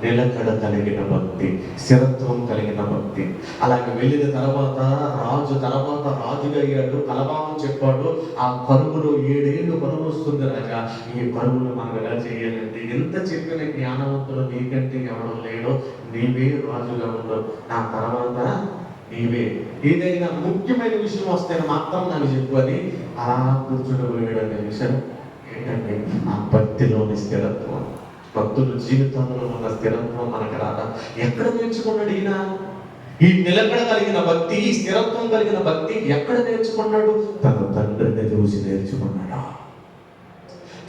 నిలకడ కలిగిన భక్తి, స్థిరత్వం కలిగిన భక్తి. అలాగే వెళ్ళిన తర్వాత రాజుగా అయ్యాడు. కలబాము చెప్పాడు, ఆ కరువులో 7 ఏళ్ళు కరువు వస్తుంది రాజా, ఈ కరువును మనం ఎలా చేయాలంటే, ఎంత చెప్పిన జ్ఞానవంతులు నీకంటే ఎవరు లేడు, నీవే రాజుగా ఉండవు, నా తర్వాత నీవే, ఏదైనా ముఖ్యమైన విషయం వస్తే మాత్రం నాకు చెప్పు అని అలా కూర్చుండిపోయాడు. అనే విషయం ఏంటంటే ఆ భక్తిలోని స్థిరత్వం. భక్తుల జీవితంలో ఉన్న స్థిరత్వం మనకు రాదా? ఎక్కడ నేర్చుకున్నాడు ఈయన? ఈ నిలకడ కలిగిన భక్తి, ఈ స్థిరత్వం కలిగిన భక్తి ఎక్కడ నేర్చుకున్నాడు? తన తండ్రిని చూసి నేర్చుకున్నాడు.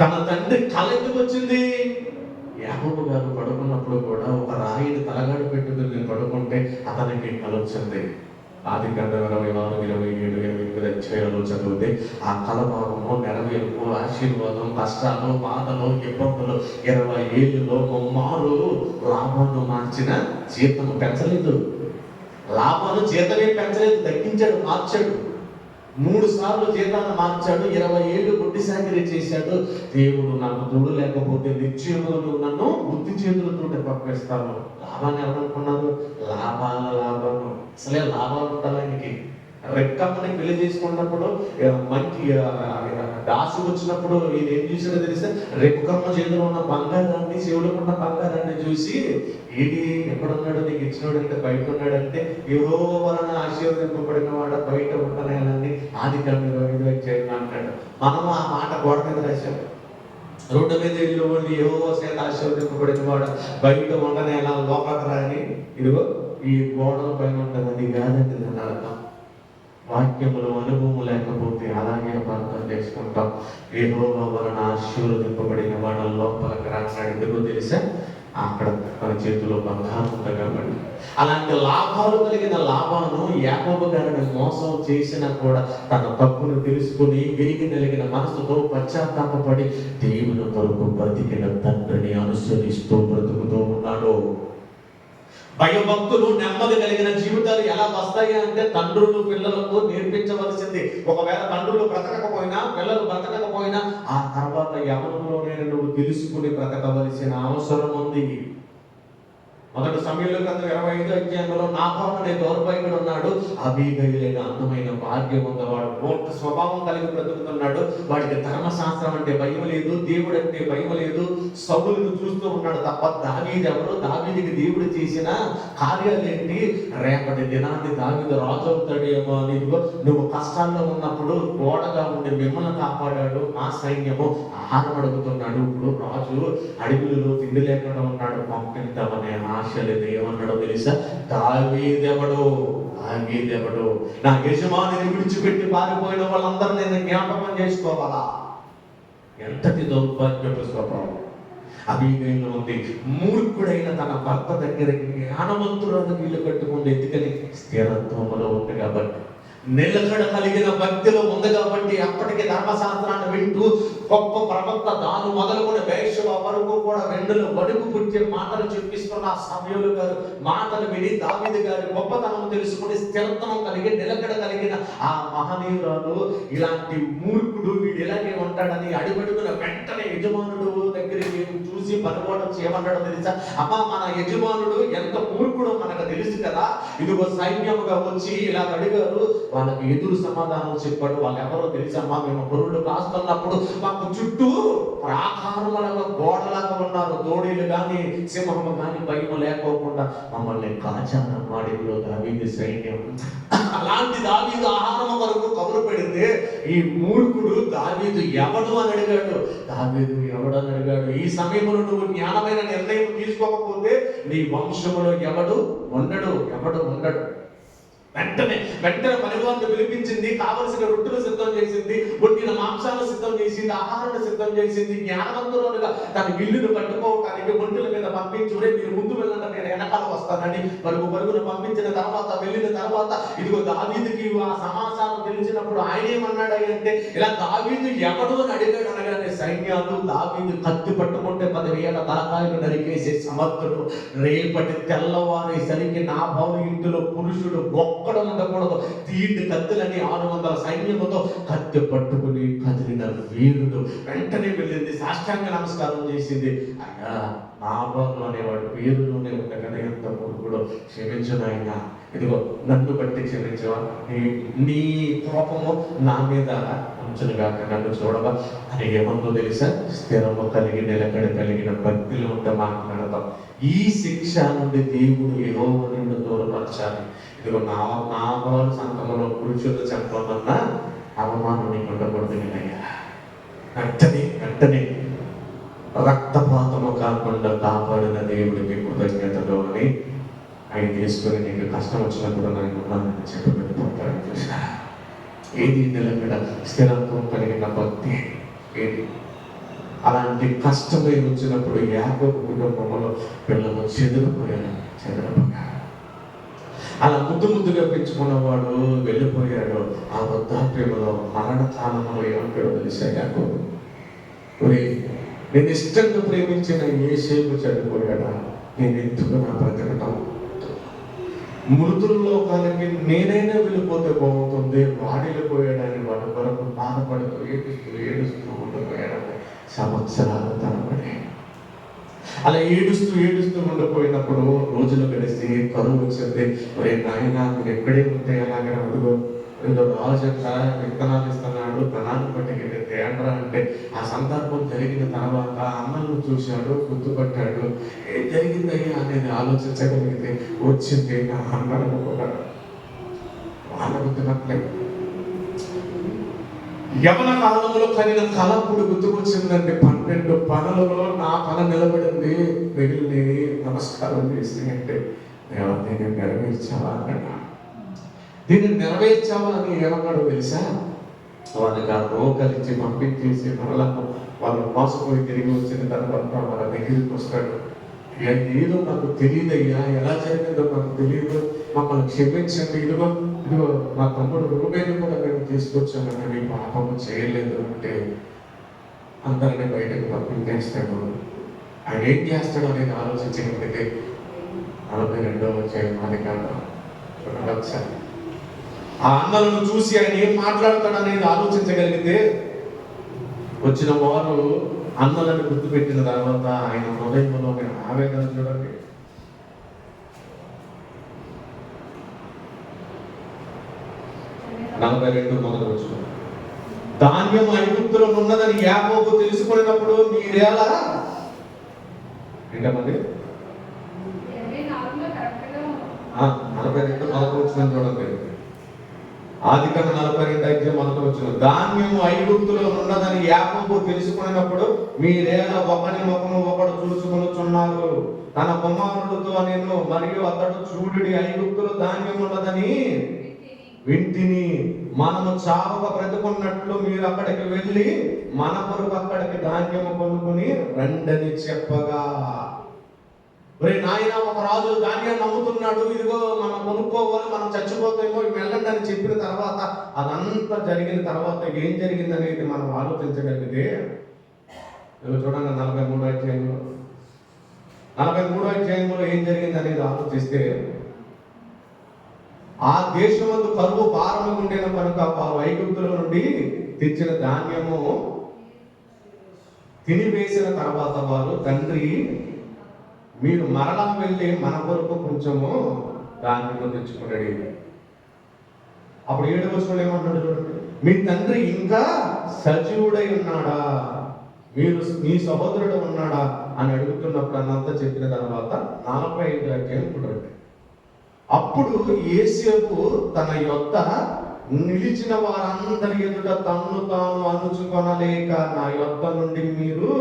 తన తండ్రి కళ ఎందుకు వచ్చింది? యాకోబు గారు పడుకున్నప్పుడు కూడా ఒక రాయిని తలగాడు పెట్టుకుని పడుకుంటే అతనికి కళ వచ్చింది. ఆది కాండం 26, 27, 28 అధ్యాయాలు చదివితే ఆ కళ భాగము నెరవేర్పు, ఆశీర్వాదం, కష్టాలు, బాధలు, ఇబ్బందులు, 20 ఏళ్ళలో మారు లాభాన్ని మార్చిన జీతము పెంచలేదు. లాభాలు జీతమే పెంచలేదు, తగ్గించాడు, మార్చాడు. 3 సార్లు జీతాన్ని మార్చాడు. 20 ఏళ్ళు గుడ్డి సాగిరి చేశాడు. దేవుడు నాకు తోడు లేకపోతే నిశ్చయముగా నువ్వు నన్ను బుద్ధి చేతులతో పంపిస్తాను. లాభాన్ని ఎవరనుకున్నారు? లాభాలు అసలే లాభాలు ఉండాలి ఆయనకి. రెక్కమ్మని పెళ్లి చేసుకున్నప్పుడు మంచి దాసు వచ్చినప్పుడు ఈయన ఏం చూసాడో తెలిస్తే, రెక్కమ్మ చేతిలో ఉన్న బంగారాన్ని, శివులకు ఉన్న బంగారాన్ని చూసి, ఏది ఎక్కడున్నాడు నీకు ఇచ్చినాడు అంటే బయట ఉన్నాడంటే, యెహోవా వలన ఆశీర్వదింపబడిన వాడు బయట ఉండనేయాలని ఆది కాండం 25 అధ్యాయం అంటాడు. మనం ఆ మాట గోడ మీద రాశాం. రోడ్డు మీద ఇల్లు ఉండి యెహోవా చేత ఆశీర్వదింపబడిన వాడు బయట ఉండనేలా, లోపలికి రాని, ఇదిగో ఈ గోడల పైన ఉంటుందని కాదండి దాని అర్థం. వాక్యములు, అనుభవం లేకపోతే అలాగే ప్రార్థన చేసుకుంటాం. యెహోవా వలన ఆశీర్వదింపబడిన వాడు లోపలికి రాన్నాడు. ఎందుకో తెలుసా? అక్కడ తన చేతిలో బంగారం ఉంది కాబట్టి. అలాంటి లాభాలు కలిగిన లాభాను యాకోబు గారిని మోసం చేసినా కూడా తన తప్పును తెలుసుకుని విరిగి నలిగిన మనసుతో పశ్చాత్తాపపడి దేవుని కొరకు బ్రతికిన తండ్రిని అనుసరిస్తూ బ్రతుకుతూ ఉన్నాడు. భయభక్తులు, నెమ్మది కలిగిన జీవితాలు ఎలా వస్తాయి అంటే తండ్రులు పిల్లలకు నేర్పించవలసింది. ఒకవేళ తండ్రులు బ్రతకకపోయినా, పిల్లలు బ్రతకకపోయినా, ఆ తర్వాత యవ్వనంలోనే నువ్వు తెలుసుకుని బ్రతకవలసిన అవసరం ఉంది. మొదటి సమయంలో 25 అధ్యాయంలో నాబాలు అనే దౌర్భాగ్యుడు ఉన్నాడు. అబీగయిలైన అందమైన భాగ్యం ఉన్నవాడు, పూర్తి స్వభావం కలిగి బ్రతుకుతున్నాడు. వాడికి ధర్మశాస్త్రం అంటే భయం లేదు, దేవుడు అంటే భయం లేదు. సౌలును చూస్తూ ఉన్నాడు తప్ప దావీదు ఎవరు, దావీదుకి దేవుడు చేసిన కార్యాలేంటి, రేపటి దినాన్ని దావీదు రాజు అవుతాడేమో అని. నువ్వు కష్టాల్లో ఉన్నప్పుడు గోడగా ఉండి మిమ్మల్ని కాపాడాడు, మా సైన్యము ఆహారం అడుగుతున్నాడు. ఇప్పుడు రాజు అడవులలో తిండి లేకుండా ఉన్నాడు, పంపిద్దామనే ఆశ లేదు. ఏమన్నాడో తెలుసా? దావీదెవడు, నా యజమానిని విడిచిపెట్టి పారిపోయిన వాళ్ళందరూ నేను జ్ఞాపకం చేసుకోవాలా? ఎంతటి దౌర్భాగ్యపు స్వభావం! అబీగైలు ఉంది, మూర్ఖుడైన తన భర్త దగ్గరికి జ్ఞానవంతురాలు వీళ్ళు కట్టుకుంది. ఎందుకని? స్థిరత్వంలో ఉంది కాబట్టి, నిలకడ కలిగిన భక్తిలో ఉంది కాబట్టి. అప్పటికి ధర్మశాస్త్రాన్ని వింటూ గొప్ప ప్రవక్త దాను మొదలుకొని వేశ్యవ వరకు కూడా వెన్నులో వడుకు పుట్టే మాటలు చెప్పిస్తున్న సమూయేలు గారు మాటలు విని దావీదు గారి గొప్పతనం తెలుసుకుని స్థిరత్వం కలిగి నిలకడ కలిగిన ఆ మహనీయురాలు ఇలాంటి మూర్ఖుడు వీడు ఇలాగే ఉంటాడని అడుగడుగున వెంటనే యజమానుడు దగ్గరికి చూసి పనివాడు చేయమన్నాడు తెలుసా? అమ్మా, మన యజమానుడు ఎంత మూర్ఖుడో మనకు తెలుసు కదా, ఇదిగో సైన్యముగా వచ్చి ఇలా అడిగారు. వాళ్ళకి ఎదురు సమాధానం చెప్పాడు. వాళ్ళు ఎవరో తెలుసమ్మా, మేము పొరుళ్ళు కాస్తున్నప్పుడు మాకు చుట్టూ ప్రాకారములుగా గోడలాగా ఉన్నారు, దోడీలు కానీ సింహము కానీ భయం లేకోకుండా మమ్మల్ని కాచారమ్మా అడవిలో దావీదు సైన్యం. అలాంటి దావీదు ఆహారం వరకు కబురు పెడితే ఈ మూర్ఖుడు దావీదు ఎవడు అని అడిగాడు. దావీదు ఎవడు అని అడిగాడు. ఈ సమయంలో నువ్వు జ్ఞానమైన నిర్ణయం తీసుకోకపోతే నీ వంశములో ఎవడు ఉండడు. వెంటనే పనివారిని పిలిపించింది, కావలసిన రొట్టెలు సిద్ధం చేసింది, వండిన మాంసాలు సిద్ధం చేసింది, ఆహారాన్ని సిద్ధం చేసింది. జ్ఞానవంతురాలుగా తన ఇల్లును కట్టుకోవటానికి ఒంటెల మీద పంపించుడే, మీరు ముందు వెళ్ళండి నేను వెనకాల వస్తానని పరుగున పంపించిన తర్వాత వెళ్ళిన తర్వాత ఇదిగో దావీదుకి ఆ సమాచారం తెలిసినప్పుడు ఆయన ఏమన్నాడు అంటే, ఇలా దావీదు ఎవడు అని అడిగాడు. అనగానే సైన్యాలు దావీదు కత్తి పట్టుకుంటే 10,000 తలకాయలు నరికేసే సమర్థుడు. రేపటి తెల్లవారేసరికి నాబాలు ఇంటిలో పురుషుడు ఒక్కడ ఉండకూడదు. తీండి కత్తులని 600 సైన్యముతో కత్తి పట్టుకుని కదిలిన వీరుడు. వెంటనే వెళ్ళింది, సాష్టాంగ నమస్కారం చేసింది. అయ్యా, నాబాలు అనేవాడు పేరులోనే ఉండగానే ఎంత మూర్ఖుడు, క్షమించను ఆయన, ఇదిగో నన్ను బట్టి క్షమించవా, నీ కోపము నా మీద ఉంచునుగాక, నన్ను చూడవా అని ఏమందో తెలుసా? స్థిరము కలిగి నిలకడ కలిగిన భక్తిలో ఉంటే మాట్లాడతాం. ఈ శిక్ష నుండి దేవుడు యెహోవా నిన్ను దూరపరచాలి. ఇదిగో నాబాలు సంఘములో పురుషులు చెప్పమన్నా అవమానం నీకు ఉండకూడదు. నేనయ్యా వెంటనే రక్తపాతము కాకుండా కాపాడిన దేవుడికి కృతజ్ఞతలు అని ఆయన తీసుకుని నీకు కష్టం వచ్చినప్పుడు నేను ఉన్నానని చెప్పి వెళ్ళిపోతాడు. చూసా, ఏది నిలకడ స్థిరత్వం కలిగిన భక్తి ఏది? అలాంటి కష్టమై వచ్చినప్పుడు యాకోబు కుటుంబంలో పిల్లలు చెదిరిపోయారు. అలా ముద్దుగా పెంచుకున్నవాడు వెళ్ళిపోయాడు. ఆ వృద్ధాప్యంలో మరణకాలంలో ఏమంటాడో తెలిసా యాకోబు? నేను ఇష్టంగా ప్రేమించిన యోసేపు చనిపోయాడా, నేను ఎందుకు నా బ్రతకటం? మృతుల్లో కలిగి నేనైనా వెళ్ళిపోతే బాగుంటుంది, వాడు వెళ్ళిపోయాడని వాడు కొరకు బాధపడుతూ ఏడుస్తూ ఉండిపోయాడని సంవత్సరాల తరబడి. అలా ఏడుస్తూ ఉండిపోయినప్పుడు రోజులు గడిచి కరువు వచ్చింది. మరి నాయన మీరు ఎక్కడే ఉంటే అలాగే అడుగు, ఏదో రాజంట విత్తనాలు ఇస్తున్నాడు, ధనాన్ని పట్టుకెళ్ళి తేండ్రా అంటే ఆ సందర్భం జరిగిన తర్వాత అన్నలను చూశాడు, గుర్తుపట్టాడు. ఏం జరిగిందయ్యా అనేది ఆలోచించగలిగితే వచ్చింది నా అన్నలను కూడా వాళ్ళకు తినట్లేదు. యవన కాలంలో కలిగిన కళ ఇప్పుడు గుర్తుకొచ్చిందండి. 12 పనులలో నా పన నిలబడింది, మిగిలినవి నమస్కారం చేసి అంటే నేను నెరవేర్చావా అన్నాడు. దీన్ని నెరవేర్చావా అని ఏమన్నాడు తెలుసా? వాళ్ళకి ఆ రోకలిచ్చి పంపించేసి మరలా వాళ్ళు మోసపోయి తిరిగి వచ్చిన తర్వాత వాళ్ళ దగ్గరికి వస్తాడు. ఏదో నాకు తెలియదయ్యా, ఎలా జరిగిందో నాకు తెలియదు, మమ్మల్ని క్షమించండి, ఇదిగో మా తమ్ముడు రూబేని కూడా మేము తీసుకొచ్చామంటే మీ పాపము చేయలేదు అంటే అందరినీ బయటకు పంపించేస్తాడు. ఆయన ఏం చేస్తాడు అనేది ఆలోచించగలిగితే 42వ అధ్యాయం ఆదికాండం ఒకసారి ఆ అన్నలను చూసి ఆయన ఏం మాట్లాడతాడు అనేది ఆలోచించగలిగితే వచ్చిన వారు అన్నలను గుర్తుపెట్టిన తర్వాత ఆయన హృదయంలో ఆవేదన చూడండి. మొదలు వచ్చిన ధాన్యం ఐగుప్తులో ఉన్నదని యాకోబు తెలుసుకున్నప్పుడు మీరేలా ఎంతమంది 42 మొదలు వచ్చిన చూడండి. ఆదికాండం 42 మొదలు వచ్చిన ధాన్యము ఐగుప్తులో ఉన్నదని యాకోబు తెలుసుకున్నప్పుడు మీరేలా ఒకరి ముఖము ఒకడు చూసుకొనుచున్నారు. తన కుమారుడితో నేను మరియు అతడు చూడుడి ఐగుప్తులో ధాన్యం ఉన్నదని వింటిని, మనము చావక బ్రతుకున్నట్లు మీరు అక్కడికి వెళ్ళి మన కొరకు అక్కడికి ధాన్యము కొనుక్కుని రండని చెప్పగా, ఒరే నాయన, ఒక రాజు ధాన్యాన్ని నమ్ముతున్నాడు, ఇదిగో మనం కొనుక్కోవాలి, మనం చచ్చిపోతామో, వెళ్ళండి అని చెప్పిన తర్వాత, అదంతా జరిగిన తర్వాత ఏం జరిగింది అనేది మనం ఆలోచించగలిగితే, చూడండి 43వ అధ్యాయంలో ఏం జరిగింది అనేది ఆలోచిస్తే, ఆ దేశమందు కరువు భారము ఉండేన కనుక వారు ఐగుప్తుల నుండి తెచ్చిన ధాన్యము తినివేసిన తర్వాత వారు, తండ్రి మీరు మరలా వెళ్ళి మన కొరకు కొంచెము ధాన్యము తెచ్చుకున్నాడు. అప్పుడు 7వ వచనంలో ఏమంటున్నాడు చూడండి, మీ తండ్రి ఇంకా సజీవుడై ఉన్నాడా, మీరు మీ సహోదరుడు ఉన్నాడా అని అడుగుతున్నప్పుడు అన్నంతా చెప్పిన తర్వాత 45వ అధ్యాయం చూడండి. అప్పుడు యోసేపు తన యొద్ద నిలిచిన వారందరి ఎదుట తన్ను తాను అణుచుకొనలేక, నా యొద్ద నుండి మీరు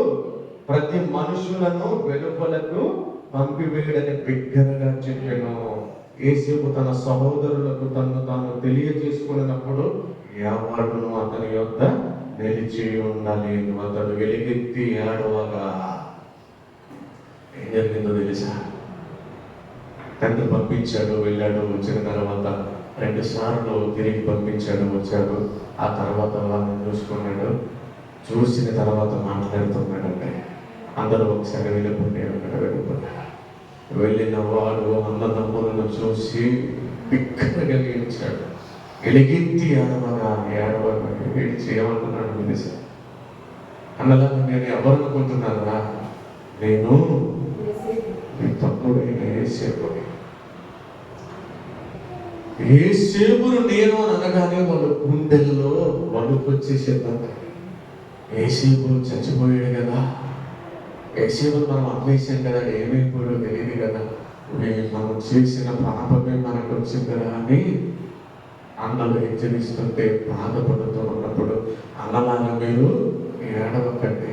ప్రతి మనుషులను వెలుపలకు పంపివేయడని బిగ్గరగా చెప్పాను. యోసేపు తన సహోదరులకు తన్ను తాను తెలియజేసుకున్నప్పుడు ఎవరును అతని యొద్ద నిలిచి ఉండలేదు. అతడు వెలుగెత్తి ఏడవగా, ఏం జరిగిందో తెలుసా? తండ్రి పంపించాడు, వెళ్ళాడు, వచ్చిన తర్వాత 2 సార్లు తిరిగి పంపించాడు, వచ్చాడు. ఆ తర్వాత వాళ్ళని చూసుకున్నాడు, చూసిన తర్వాత మాట్లాడుతున్నాడంటే అందరూ ఒకసారి వెళ్ళిపోయాడు. వెళ్ళిన వాడు అన్నదమ్ములను చూసి బిగ్గరగా ఏడ్చాడు, ఎలుగెత్తి ఏడవగా ఏడ్చి ఏమంటున్నాడు తెలుసా? అన్నదాన్ని నేను ఎవరు అనుకుంటున్నారా? నేను నీ తమ్ముడైన యోసేపును నేను అనగానే వాళ్ళ గుండెల్లో వణుకు వచ్చేసేద్దాం. యోసేపు చచ్చిపోయాడు కదా, యోసేపును మనం అమ్మేసాం కదా, ఏమైపోయాడో తెలియదు కదా, మనం చేసిన పాపమే మనకు వచ్చింది కదా అని అన్నలు హెచ్చరిస్తుంటే బాధపడుతూ ఉన్నప్పుడు, అన్నలాగా మీరు ఏడవకండి,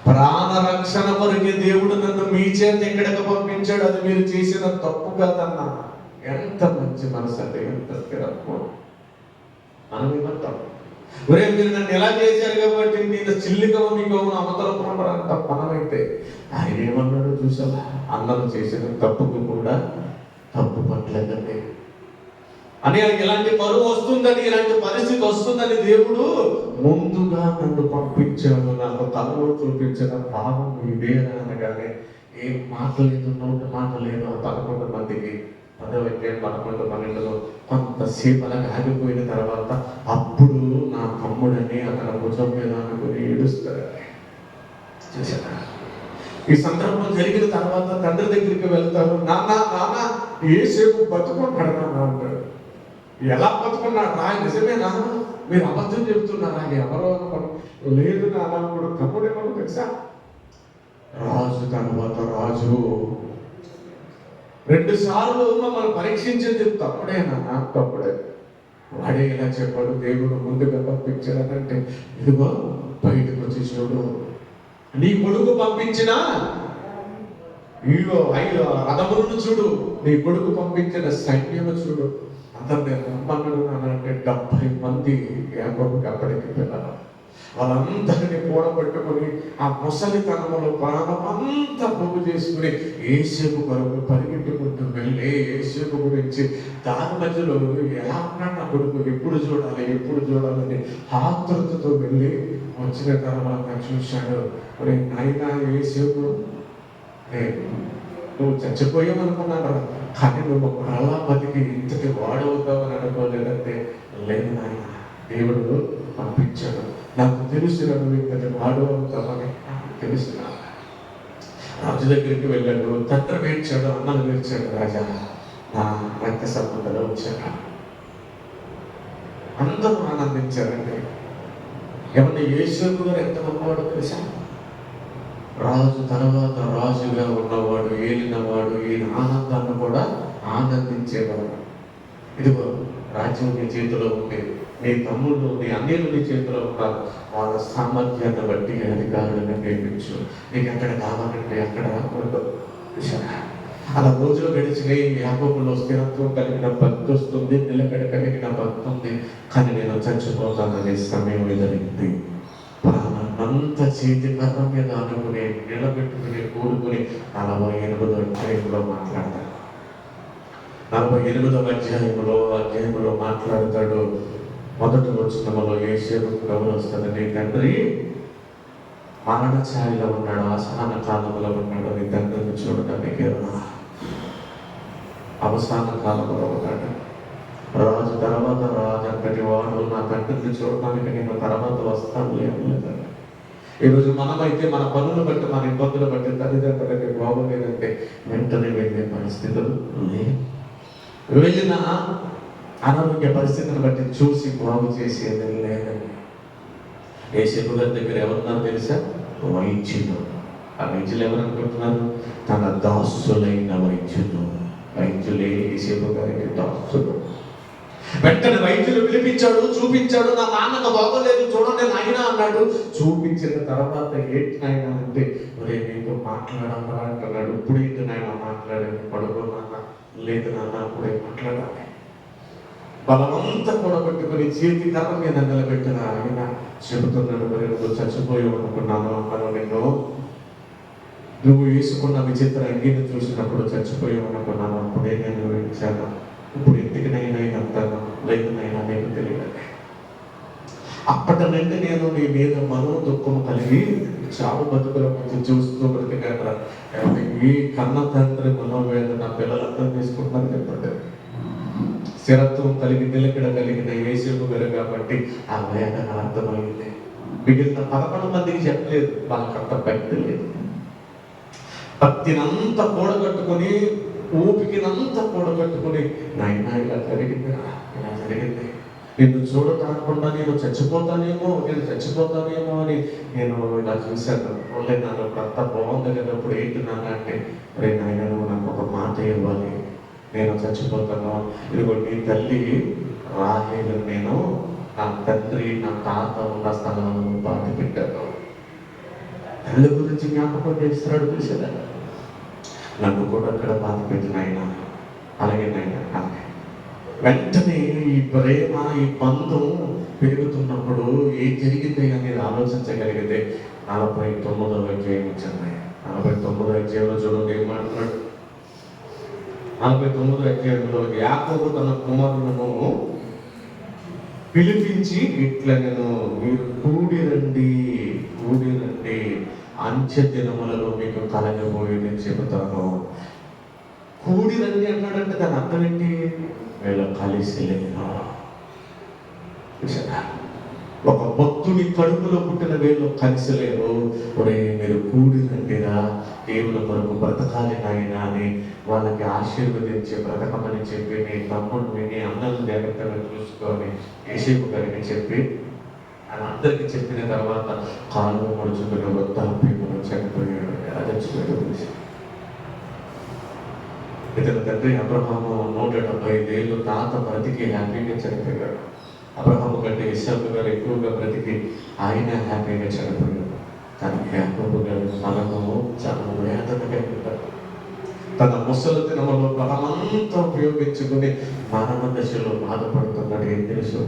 ప్రాణరక్షణ కొరకే దేవుడు నన్ను మీ చేత ఎక్కడికి పంపించాడు, అది మీరు చేసిన తప్పు కాదన్నా. ఎంత మంచి మనసు అంటే, ఎంత స్థిరత్వం. మనం ఏమంటాం, ఒరే మీరు నన్ను ఎలా చేశారు కాబట్టి నేను చిల్లిగా మీకు అవతలకుంటారంట. మనమైతే ఆయన ఏమన్నాడో చూసావా? అన్నలు చేసిన తప్పుకు కూడా తప్పు పట్లేదండి అని, ఇలాంటి పరువు వస్తుందని, ఇలాంటి పరిస్థితి వస్తుందని దేవుడు ముందుగా నన్ను పంపించాడు. నాకు తలలో చూపించిన భావం ఇదే అనగానే ఏం మాట లేదు, నోటి మాట లేదు. ఆ 11 మందికి 10వ అధ్యాయం 11, 12లో కొంతసేపు అలాగా ఆగిపోయిన తర్వాత అప్పుడు నా తమ్ముడని అతని భుజం మీద అనుకుని ఏడుస్తాడు. చూసారా? ఈ సందర్భం జరిగిన తర్వాత తండ్రి దగ్గరికి వెళ్తారు. నాన్న యోసేపు బతుకున్నాడు నాన్న అంటాడు. ఎలా బతుకున్నాడు రా? నిజమేనా? మీరు అబద్ధం చెబుతున్నారా? ఎవరో లేదు నాన్న. ఇప్పుడు తమ్ముడు ఏమన్నా తెలుసా? రాజు తర్వాత రాజు 2 సార్లు మమ్మల్ని పరీక్షించింది తప్పుడేనా? తప్పుడే. వాడే ఇలా చెప్పాడు, దేవుడు ముందుగా పంపించాడంటే, ఇదిగో బయటకు వచ్చి చూడు, నీ కొడుకు పంపించిన రథములను చూడు, నీ కొడుకు పంపించిన సైన్యము చూడు. అందరినీ రమ్మన్నాడు అంటే 70 మంది యాకోబుకి అప్పటికి పిల్లలు. వాళ్ళందరినీ కూడబెట్టుకుని ఆ ముసలితనంలో ప్రాణమంతా పోగు చేసుకుని యోసేపు కొరకు పరిగెట్టుకుంటూ వెళ్ళి యోసేపు గురించి దాని మధ్యలో ఎలా ఉన్నాడు నా కొడుకు, ఎప్పుడు చూడాలని ఆతృతతో వెళ్ళి వచ్చిన తర్వాత చూశాడు. నాయనా యోసేపు, నువ్వు చచ్చిపోయావనుకున్నాను, కానీ నువ్వు అలా బతికి ఇంతటి వాడవుతావు అని అనుకోలేదంటే, లేదు నాయన, దేవుడు పంపించాడు. నాకు తెలుసు నువ్వు ఇంతటి వాడవుతావని తెలుసు. రాజు దగ్గరికి వెళ్ళాడు, తండ్రి వేర్చాడు, అన్నలు వేర్చాడు. రాజా, నా రక్త సంబంధాలు వచ్చాడు. అందరూ ఆనందించారండి. ఏమన్నా యోసేపు గారు ఎంత గొప్పవాడో తెలుసా? రాజు తర్వాత రాజుగా ఉన్నవాడు, ఏలినవాడు, ఈయన ఆనందాన్ని కూడా ఆనందించేవాడు. ఇదిగో రాజ్యం నీ చేతిలో ఉంది, నీ తమ్ముళ్ళు, నీ అన్యులు నీ చేతిలో ఉన్నారు. వాళ్ళ సామర్థ్యాన్ని బట్టి అధికారులను నియమించు. నీకు ఎక్కడ కావాలంటే అక్కడ అలా రోజులు గడిచినాయి. యాకోబులో స్థిరత్వం కలిగిన భక్తి వస్తుంది, నిలకడ కలిగిన భక్తి ఉంది. కానీ నేను చచ్చిపోతాననే సమయం ఎదురైంది. ప్రాణమంతా చేతి కర్ర మీద అనుకుని నిలబెట్టుకుని కూడుకుని 48వ అధ్యాయంలో మాట్లాడతాడు. 48వ అధ్యాయంలో మాట్లాడతాడు. మొదటి వచనంలో యేసేపు గమనిస్తాడు, నీ తండ్రి మరణ ఛాయలో ఉన్నాడు, అవసాన కాలంలో ఉన్నాడు, నీ తండ్రిని చూడటానికి అవసాన కాలంలో ఉన్నాడు. రాజు తర్వాత రాజు అంతటి వాడు నా తండ్రిని చూడటానికి నేను తర్వాత వస్తాను లేదండి. ఈరోజు మనమైతే మన పనులు బట్టి, మన ఇబ్బందులు బట్టి తల్లిదండ్రులకి బాగోలేదంటే వెంటనే వెళ్ళే పరిస్థితులు లేవు. వెళ్ళిన అనారోగ్య పరిస్థితిని బట్టి చూసి బాగు చేసేది లేదండి. యేసేపు గారి దగ్గర ఎవరున్నారు తెలుసా? వైద్యులు. ఆ వైద్యులు ఎవరనుకుంటున్నారు? తన దాసులైన వైద్యులు. వైద్యులే యేసేపు గారికి దాసులు. వెంటనే వైద్యులు పిలిపించాడు, చూపించాడు. నా నాన్నకు బాగోలేదు చూడండి నాయన అన్నాడు. చూపించిన తర్వాత ఏంటి నాయన అంటే, ఒరే నీతో మాట్లాడాలా అంటున్నాడు. ఇప్పుడు ఏంటి నాయన మాట్లాడాను? పడుకో నాన్న. లేదు నాన్న అప్పుడే మాట్లాడాలి. బలమంతా కూడబెట్టుకుని చేతి కర్ర మీద నిలబెట్టిన ఆయన చెబుతున్నాడు, మరి నువ్వు చచ్చిపోయి అనుకున్నాను అన్నాను. నువ్వు వేసుకున్న విచిత్ర అంగీని చూసినప్పుడు చచ్చిపోయి అనుకున్నాను. అప్పుడే నేను విడిచాను. ఇప్పుడు ఎందుకునైనా అంటాను, లేదునైనా నేను తెలియదు. అప్పటి నుండి నేను నీ మీద మనో దుఃఖము కలిగి చావు బతుకుల మధ్య చూస్తూ బ్రతికాను. ఈ కన్న తండ్రి మనోవేదన పిల్లలు అర్థం చేసుకుంటున్నారు చెప్పండి. స్థిరత్వం కలిగి నిలకడ కలిగిన యేసేపు గారు కాబట్టి ఆ వేదన అర్థమైంది. మిగిలిన 11 మందికి చెప్పలేదు, వాళ్ళకంత భక్తి లేదు. భక్తినంతా కూడగట్టుకుని, ఊపికినంతా కూడగట్టుకుని, నాయన ఇలా జరిగింది, ఇలా జరిగింది, నిన్ను చూడటాకుండా నేను చచ్చిపోతానేమో అని నేను ఇలా చూశాను. ఓన్లే నాన్న అంతా బాగుంది కదా, ఇప్పుడు ఏంటి నాన్న అంటే, రే నాయన నువ్వు నాకు ఒక మాట ఇవ్వాలి, నేను చచ్చిపోతాను. ఇదిగో నీ తల్లి రాహేలు నేను నా తండ్రి నా తాత ఉన్న స్థలంలో బాధ పెట్టాను. తల్లి గురించి జ్ఞాపకం చేస్తున్నాడు చూసారా? నన్ను కూడా అక్కడ బాధ పెట్టిన ఆయన. అలాగే నాయన వెంటనే ఈ ప్రేమ, ఈ బంధం పెరుగుతున్నప్పుడు ఏం జరిగింది అనేది ఆలోచించగలిగితే 49వ అధ్యాయం వచ్చింది. 49వ అధ్యాయంలో చూడండి ఏం మాట్లాడు. 49వ అధ్యాయంలో యాకోబు తన కుమారులను పిలిపించి ఇట్లా, నేను మీరు కూడి రండి, అంత్య దినములలో మీకు కలగబోయేది చెబుతాను. కూడి రండి అన్నాడంటే దాని అర్థం ఏంటి? వీళ్ళు కలిసి లేరు. ఒక భక్తుని కడుపులో పుట్టిన వీళ్ళు కలిసి లేరు. ఒరే మీరు కూడి రండిరా, దేవుని కొరకు బ్రతకాలి నాయన అని వాళ్ళకి ఆశీర్వదించి బ్రతకమని చెప్పి, నీ తమ్ముడు విని అన్నలు జాగ్రత్తగా చూసుకొని యేసేపు గారికి చెప్పి అని అందరికి చెప్పిన తర్వాత కాలు ముడుచుకుని వృద్ధాప్యంలో చనిపోయాడు. చచ్చిపోయాడు. ఇతని తండ్రి అబ్రహాము 175 ఏళ్ళు తాత బ్రతికి హ్యాపీగా చనిపోయాడు. అబ్రహాము కంటే ఇస్సాకు గారు ఎక్కువగా బ్రతికి ఆయన హ్యాపీగా చనిపోయాడు. కానీ యాకోబు గారు మనము చాలా వేదనగా ఉంటారు. తన ముసలి దినములో బలమంతా ఉపయోగించుకుని మరణ దశలో బాధపడుతున్నాడు. ఏం తెలుసు?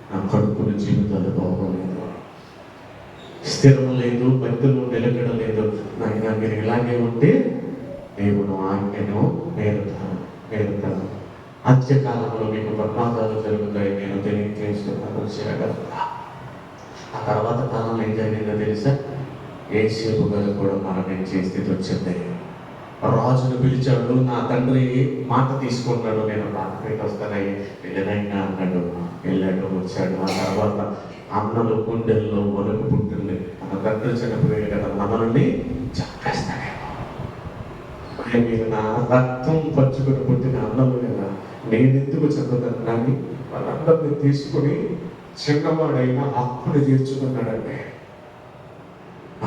నా కడుపుల జీవితాలు బాగోలేదు, స్థిరం లేదు, భక్తులు నిలకడ లేదు. నాయన మీరు ఇలాగే ఉంటే దేవుడు ఆజ్ఞను నేరుతాను. అంత్యకాలంలో మీకు ప్రమాదాలు జరుగుతాయి, నేను తెలియజేస్తున్నాను చేయగలరా? ఆ తర్వాత కాలంలో ఏం జరిగిందో తెలుసా? యేసేపు గారు కూడా మరణించే స్థితి వచ్చింది. రాజును పిలిచాడు, నా తండ్రి మాట తీసుకున్నాడు, నేను రాత్రికి వస్తానని వెళ్ళనైనా అన్నాడు. వెళ్ళాడు, వచ్చాడు. ఆ తర్వాత అన్నలు గుండెల్లో వణుకు పుట్టింది. మన తండ్రి చనిపోయాడు కదా, మనల్ని చంపేస్తాడేమో, మీరు నా రక్తం పంచుకొని పుట్టిన అన్నలు కదా, నేనెందుకు చంపుతాను? కానీ వాళ్ళందరినీ తీసుకుని చిన్నవాడైనా అప్పుని చేర్చుకున్నాడంటే,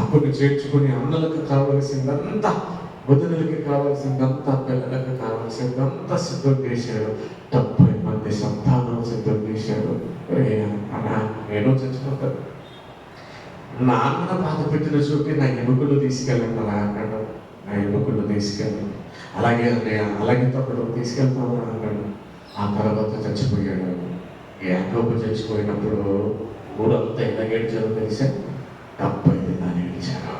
అప్పుని చేర్చుకుని అన్నలకు కావలసిందంతా, వదినలకి కావాల్సిందంతా, పిల్లలకు కావాల్సిందంతా సిద్ధం చేశాడు. 70 మంది సంతానం సిద్ధం చేశాడు. నేను చచ్చిపోతాను, నాన్న బాధ పెట్టిన చోటి నా ఎముకలు తీసుకెళ్ళండి అలా అన్నాడు. ఆ యువకుడు తీసుకెళ్ళాను. అలాగే తప్పుడు తీసుకెళ్తాను అన్నాడు. ఆ తర్వాత చచ్చిపోయాడు. యాకోబు చచ్చిపోయినప్పుడు ఊరంతా ఎలా ఏడ్చారో తెలిసా? 70 దినాలు ఏడ్చారు.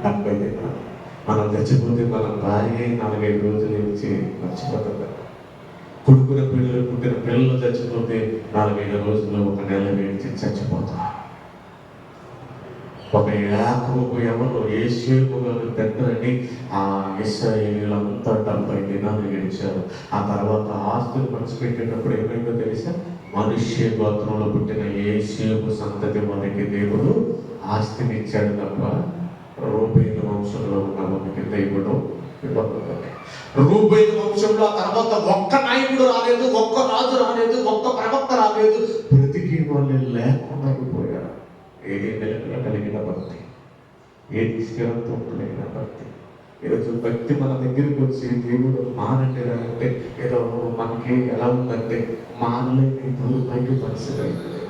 70 దినాలు. మనం చచ్చిపోతే మన భార్య 4-5 రోజులు ఏడ్చి మర్చిపోతుంది. పుట్టిన పిల్లలు చచ్చిపోతే 4-5 రోజులు, 1 నెల ఏడ్చి చచ్చిపోతాం. ఒక యాకోబు ఎవరు యోసేపు గారు దగ్గరని ఆ ఇశ్రాయేలీయులంతా 70 దినాలు ఏడ్చారు. ఆ తర్వాత ఆస్తులు పంచిపెట్టేటప్పుడు ఏమైందో తెలుసా? మనుష్య గోత్రంలో పుట్టిన యోసేపు సంతతి వారికి దేవుడు ఆస్తిని ఇచ్చాడు తప్ప రూబేను వంశంలో ఉన్న వారికి దేవుడు ఇవ్వలేదు. రూబేను వంశంలో ఆ తర్వాత ఒక్క నాయకుడు రాలేదు, ఒక్క రాజు రాలేదు, ఒక్క ప్రవక్త రాలేదు. బ్రతికి వాళ్ళు లేకుండా అయిపోయారు. ఏది నిలకడ కలిగిన భక్తి, ఏది స్థిరత్వం కలిగిన భక్తి. ఈరోజు భక్తి మన దగ్గరికి వచ్చి దేవుడు మానండి అంటే ఏదో మనకి ఎలా ఉందంటే మానలేని పైకి పరిస్థితి అవుతుంది.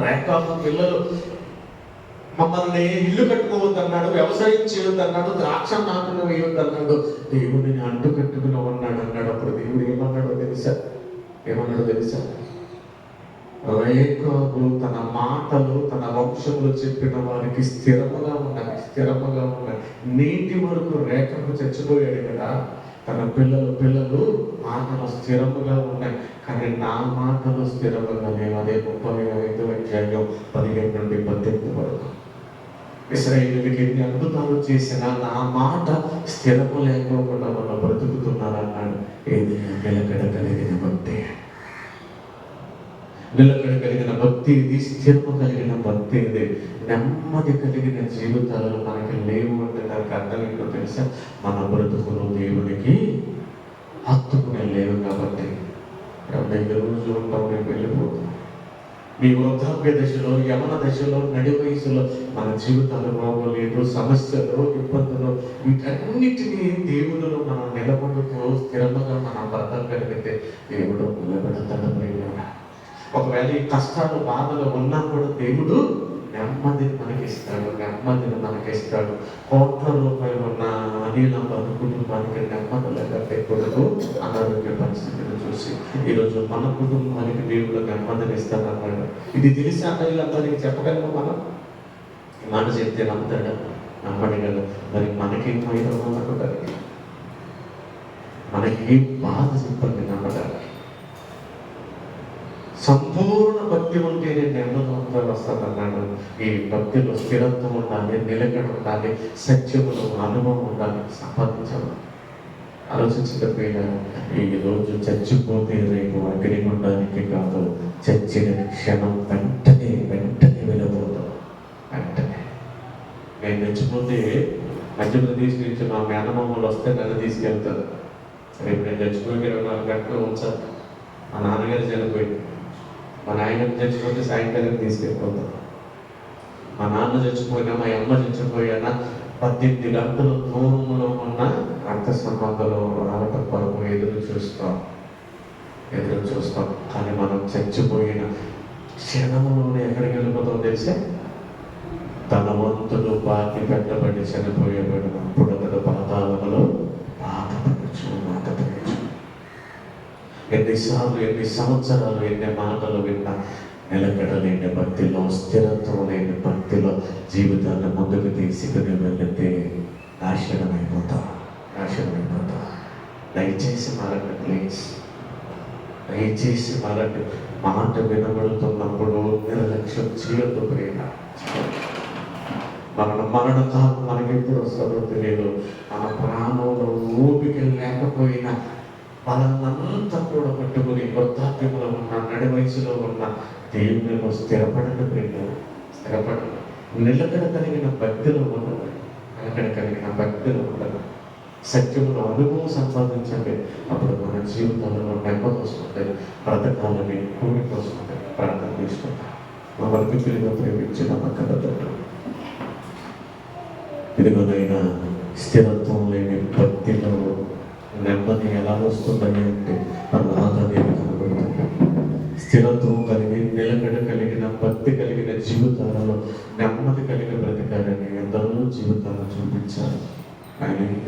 రేఖాబు పిల్లలు మమ్మల్ని ఇల్లు కట్టుకోవద్దన్నాడు, వ్యవసాయం చేయొద్దన్నాడు, ద్రాక్ష నాటును వేయొద్దన్నాడు, దేవుడిని అంటు కట్టుకుని ఉన్నాడు అన్నాడు. అప్పుడు దేవుడు ఏమన్నాడో తెలుసా? రేఖాబు తన మాటలు తన వంశంలో చెప్పిన వారికి స్థిరముగా ఉన్నాయి. నేటి వరకు రేఖకు చచ్చిపోయాడు కదా, తన పిల్లలు మాటలు స్థిరముగా ఉన్నాయి, కానీ నా మాటలు స్థిరముగా లేవు. అదే 35వ అధ్యాయం 15 నుండి 18 వరకు. ఇశ్రాయేలుకి ఎన్ని అద్భుతాలు చేసినా నా మాట స్థిరము లేకోకుండా మనం బ్రతుకుతున్నారన్నాడు. ఏది నిలకడ కలిగిన భక్తి, నిలకడ కలిగిన భక్తి ఇది, స్థిరము కలిగిన భక్తి ఇది. నెమ్మది కలిగిన జీవితాలు మనకి లేవు అంటే దానికి అర్థం ఏంటో తెలుసా? మన బ్రతుకులు దేవునికి హత్తుకునే లేవు కాబట్టి. రోజు ఉంటాం, రేపు వెళ్ళిపోతాం. మీ వృద్ధాప్య దశలో, యవన దశలో, నడి వయసులో మన జీవితాలు బాగోలేదు, సమస్యలు, ఇబ్బందులు, వీటన్నిటినీ దేవుడిలో మనం నిలబడుతూ స్థిరంగా మనం బ్రతకగలిగితే దేవుడు నిలబడతాడు. ఒకవేళ ఈ కష్టాలు, బాధలు ఉన్నా కూడా దేవుడు నెమ్మదిని మనకిస్తాడు. కోట్ల రూపాయలు ఉన్న అనిల కుటుంబానికి నెమ్మది లేకపోతే అనారోగ్య పరిస్థితిని చూసి ఈరోజు మన కుటుంబానికి దేవుడు నెమ్మదిని ఇస్తాడన్నాడు. ఇది తెలిసి అన్నయ్యలందరికీ చెప్పగలము మనం? ఈ మాట చెప్తే నమ్ముతాడా? నమ్మడు కదా. మరి మనకేం మైదా నమ్మడానికి, మనకి బాధ చెప్పండి నమ్మడానికి. సంపూర్ణ భక్తి ఉంటేనే నెమ్మది వస్తుందన్నాడు. ఈ భక్తిలో స్థిరత్వం ఉండాలి, నిలకడ ఉండాలి, సత్యములు అనుభవం ఉండాలి, సంపాదించాలి. ఆలోచించకపోయినా ఈ రోజు చచ్చిపోతే రేపు అగ్నిగుండానికి కాదు, చచ్చిన క్షణం వెంటనే వెళ్ళిపోతాం. వెంటనే నేను చచ్చిపోతే మధ్యప్రదేశ్ నుంచి మా మేనమామలు వస్తే నన్ను తీసుకెళ్తారు. రేపు నేను చచ్చిపోయి 24 గంటలు ఉంచాలి. మా నాన్నగారు చనిపోయింది, మా నాయన చచ్చిపోతే సాయంకాలం తీసుకెళ్ళిపోతాం. మా నాన్న చచ్చిపోయినా, మా అమ్మ చచ్చిపోయినా 18 గంటలు దూరంలో ఉన్న రక్త సంబంధాలు రావటం కొరకు ఎదురు చూస్తాం. కానీ మనం చచ్చిపోయిన క్షణంలోనే ఎక్కడికి వెళ్ళిపోతాం తెలిసే? తన వంతులు పాతి పెట్టబడి చనిపోయేబడినప్పుడు అతడు పాతాళములో ఎన్నిసార్లు, ఎన్ని సంవత్సరాలు, ఎన్ని మాటలు విన్నా నిలకడలేని భక్తిలో, స్థిరత్వం లేని భక్తిలో జీవితాన్ని ముందుకు తీసుకుని వెళితే నాశనమైపోతా. దయచేసి మారండి ప్లీజ్, దయచేసి మారండి. మాట వినబడుతున్నప్పుడు నిర్లక్ష్యం చేయొద్దు. ప్రేమ మరణకాలం మనకి ఎప్పుడు వస్తుందో తెలియదు. మన ప్రాణంలో ఓపిక లేకపోయినా వాళ్ళంతా కూడా పట్టుకుని వృద్ధాప్యంలో ఉన్న, నడి వయసులో ఉన్న దేవునిలో స్థిరపడండి. నిలకడ కలిగిన భక్తిలో ఉండదు, సత్యములో అనుభవం సంపాదించండి. అప్పుడు మన జీవితంలో నెమ్మది వస్తుంటాయి, బ్రతకాలని కోరిక వస్తుంటాయి. ప్రార్థన తీసుకుంటాం. మమ్మల్ని పిల్లలుగా ప్రేమించిన మక్కలతో ఇదిగోనైనా స్థిరత్వం లేని భక్తిలో నెమ్మది ఎలా వస్తుందని అంటే అలాగనేది కనబడుతుంది. స్థిరత్వం కలిగి, నిలకడ కలిగిన, భక్తి కలిగిన జీవితాలలో నెమ్మది కలిగిన బ్రతకాలని ఎందరో జీవితాలను చూపించారు. ఆయన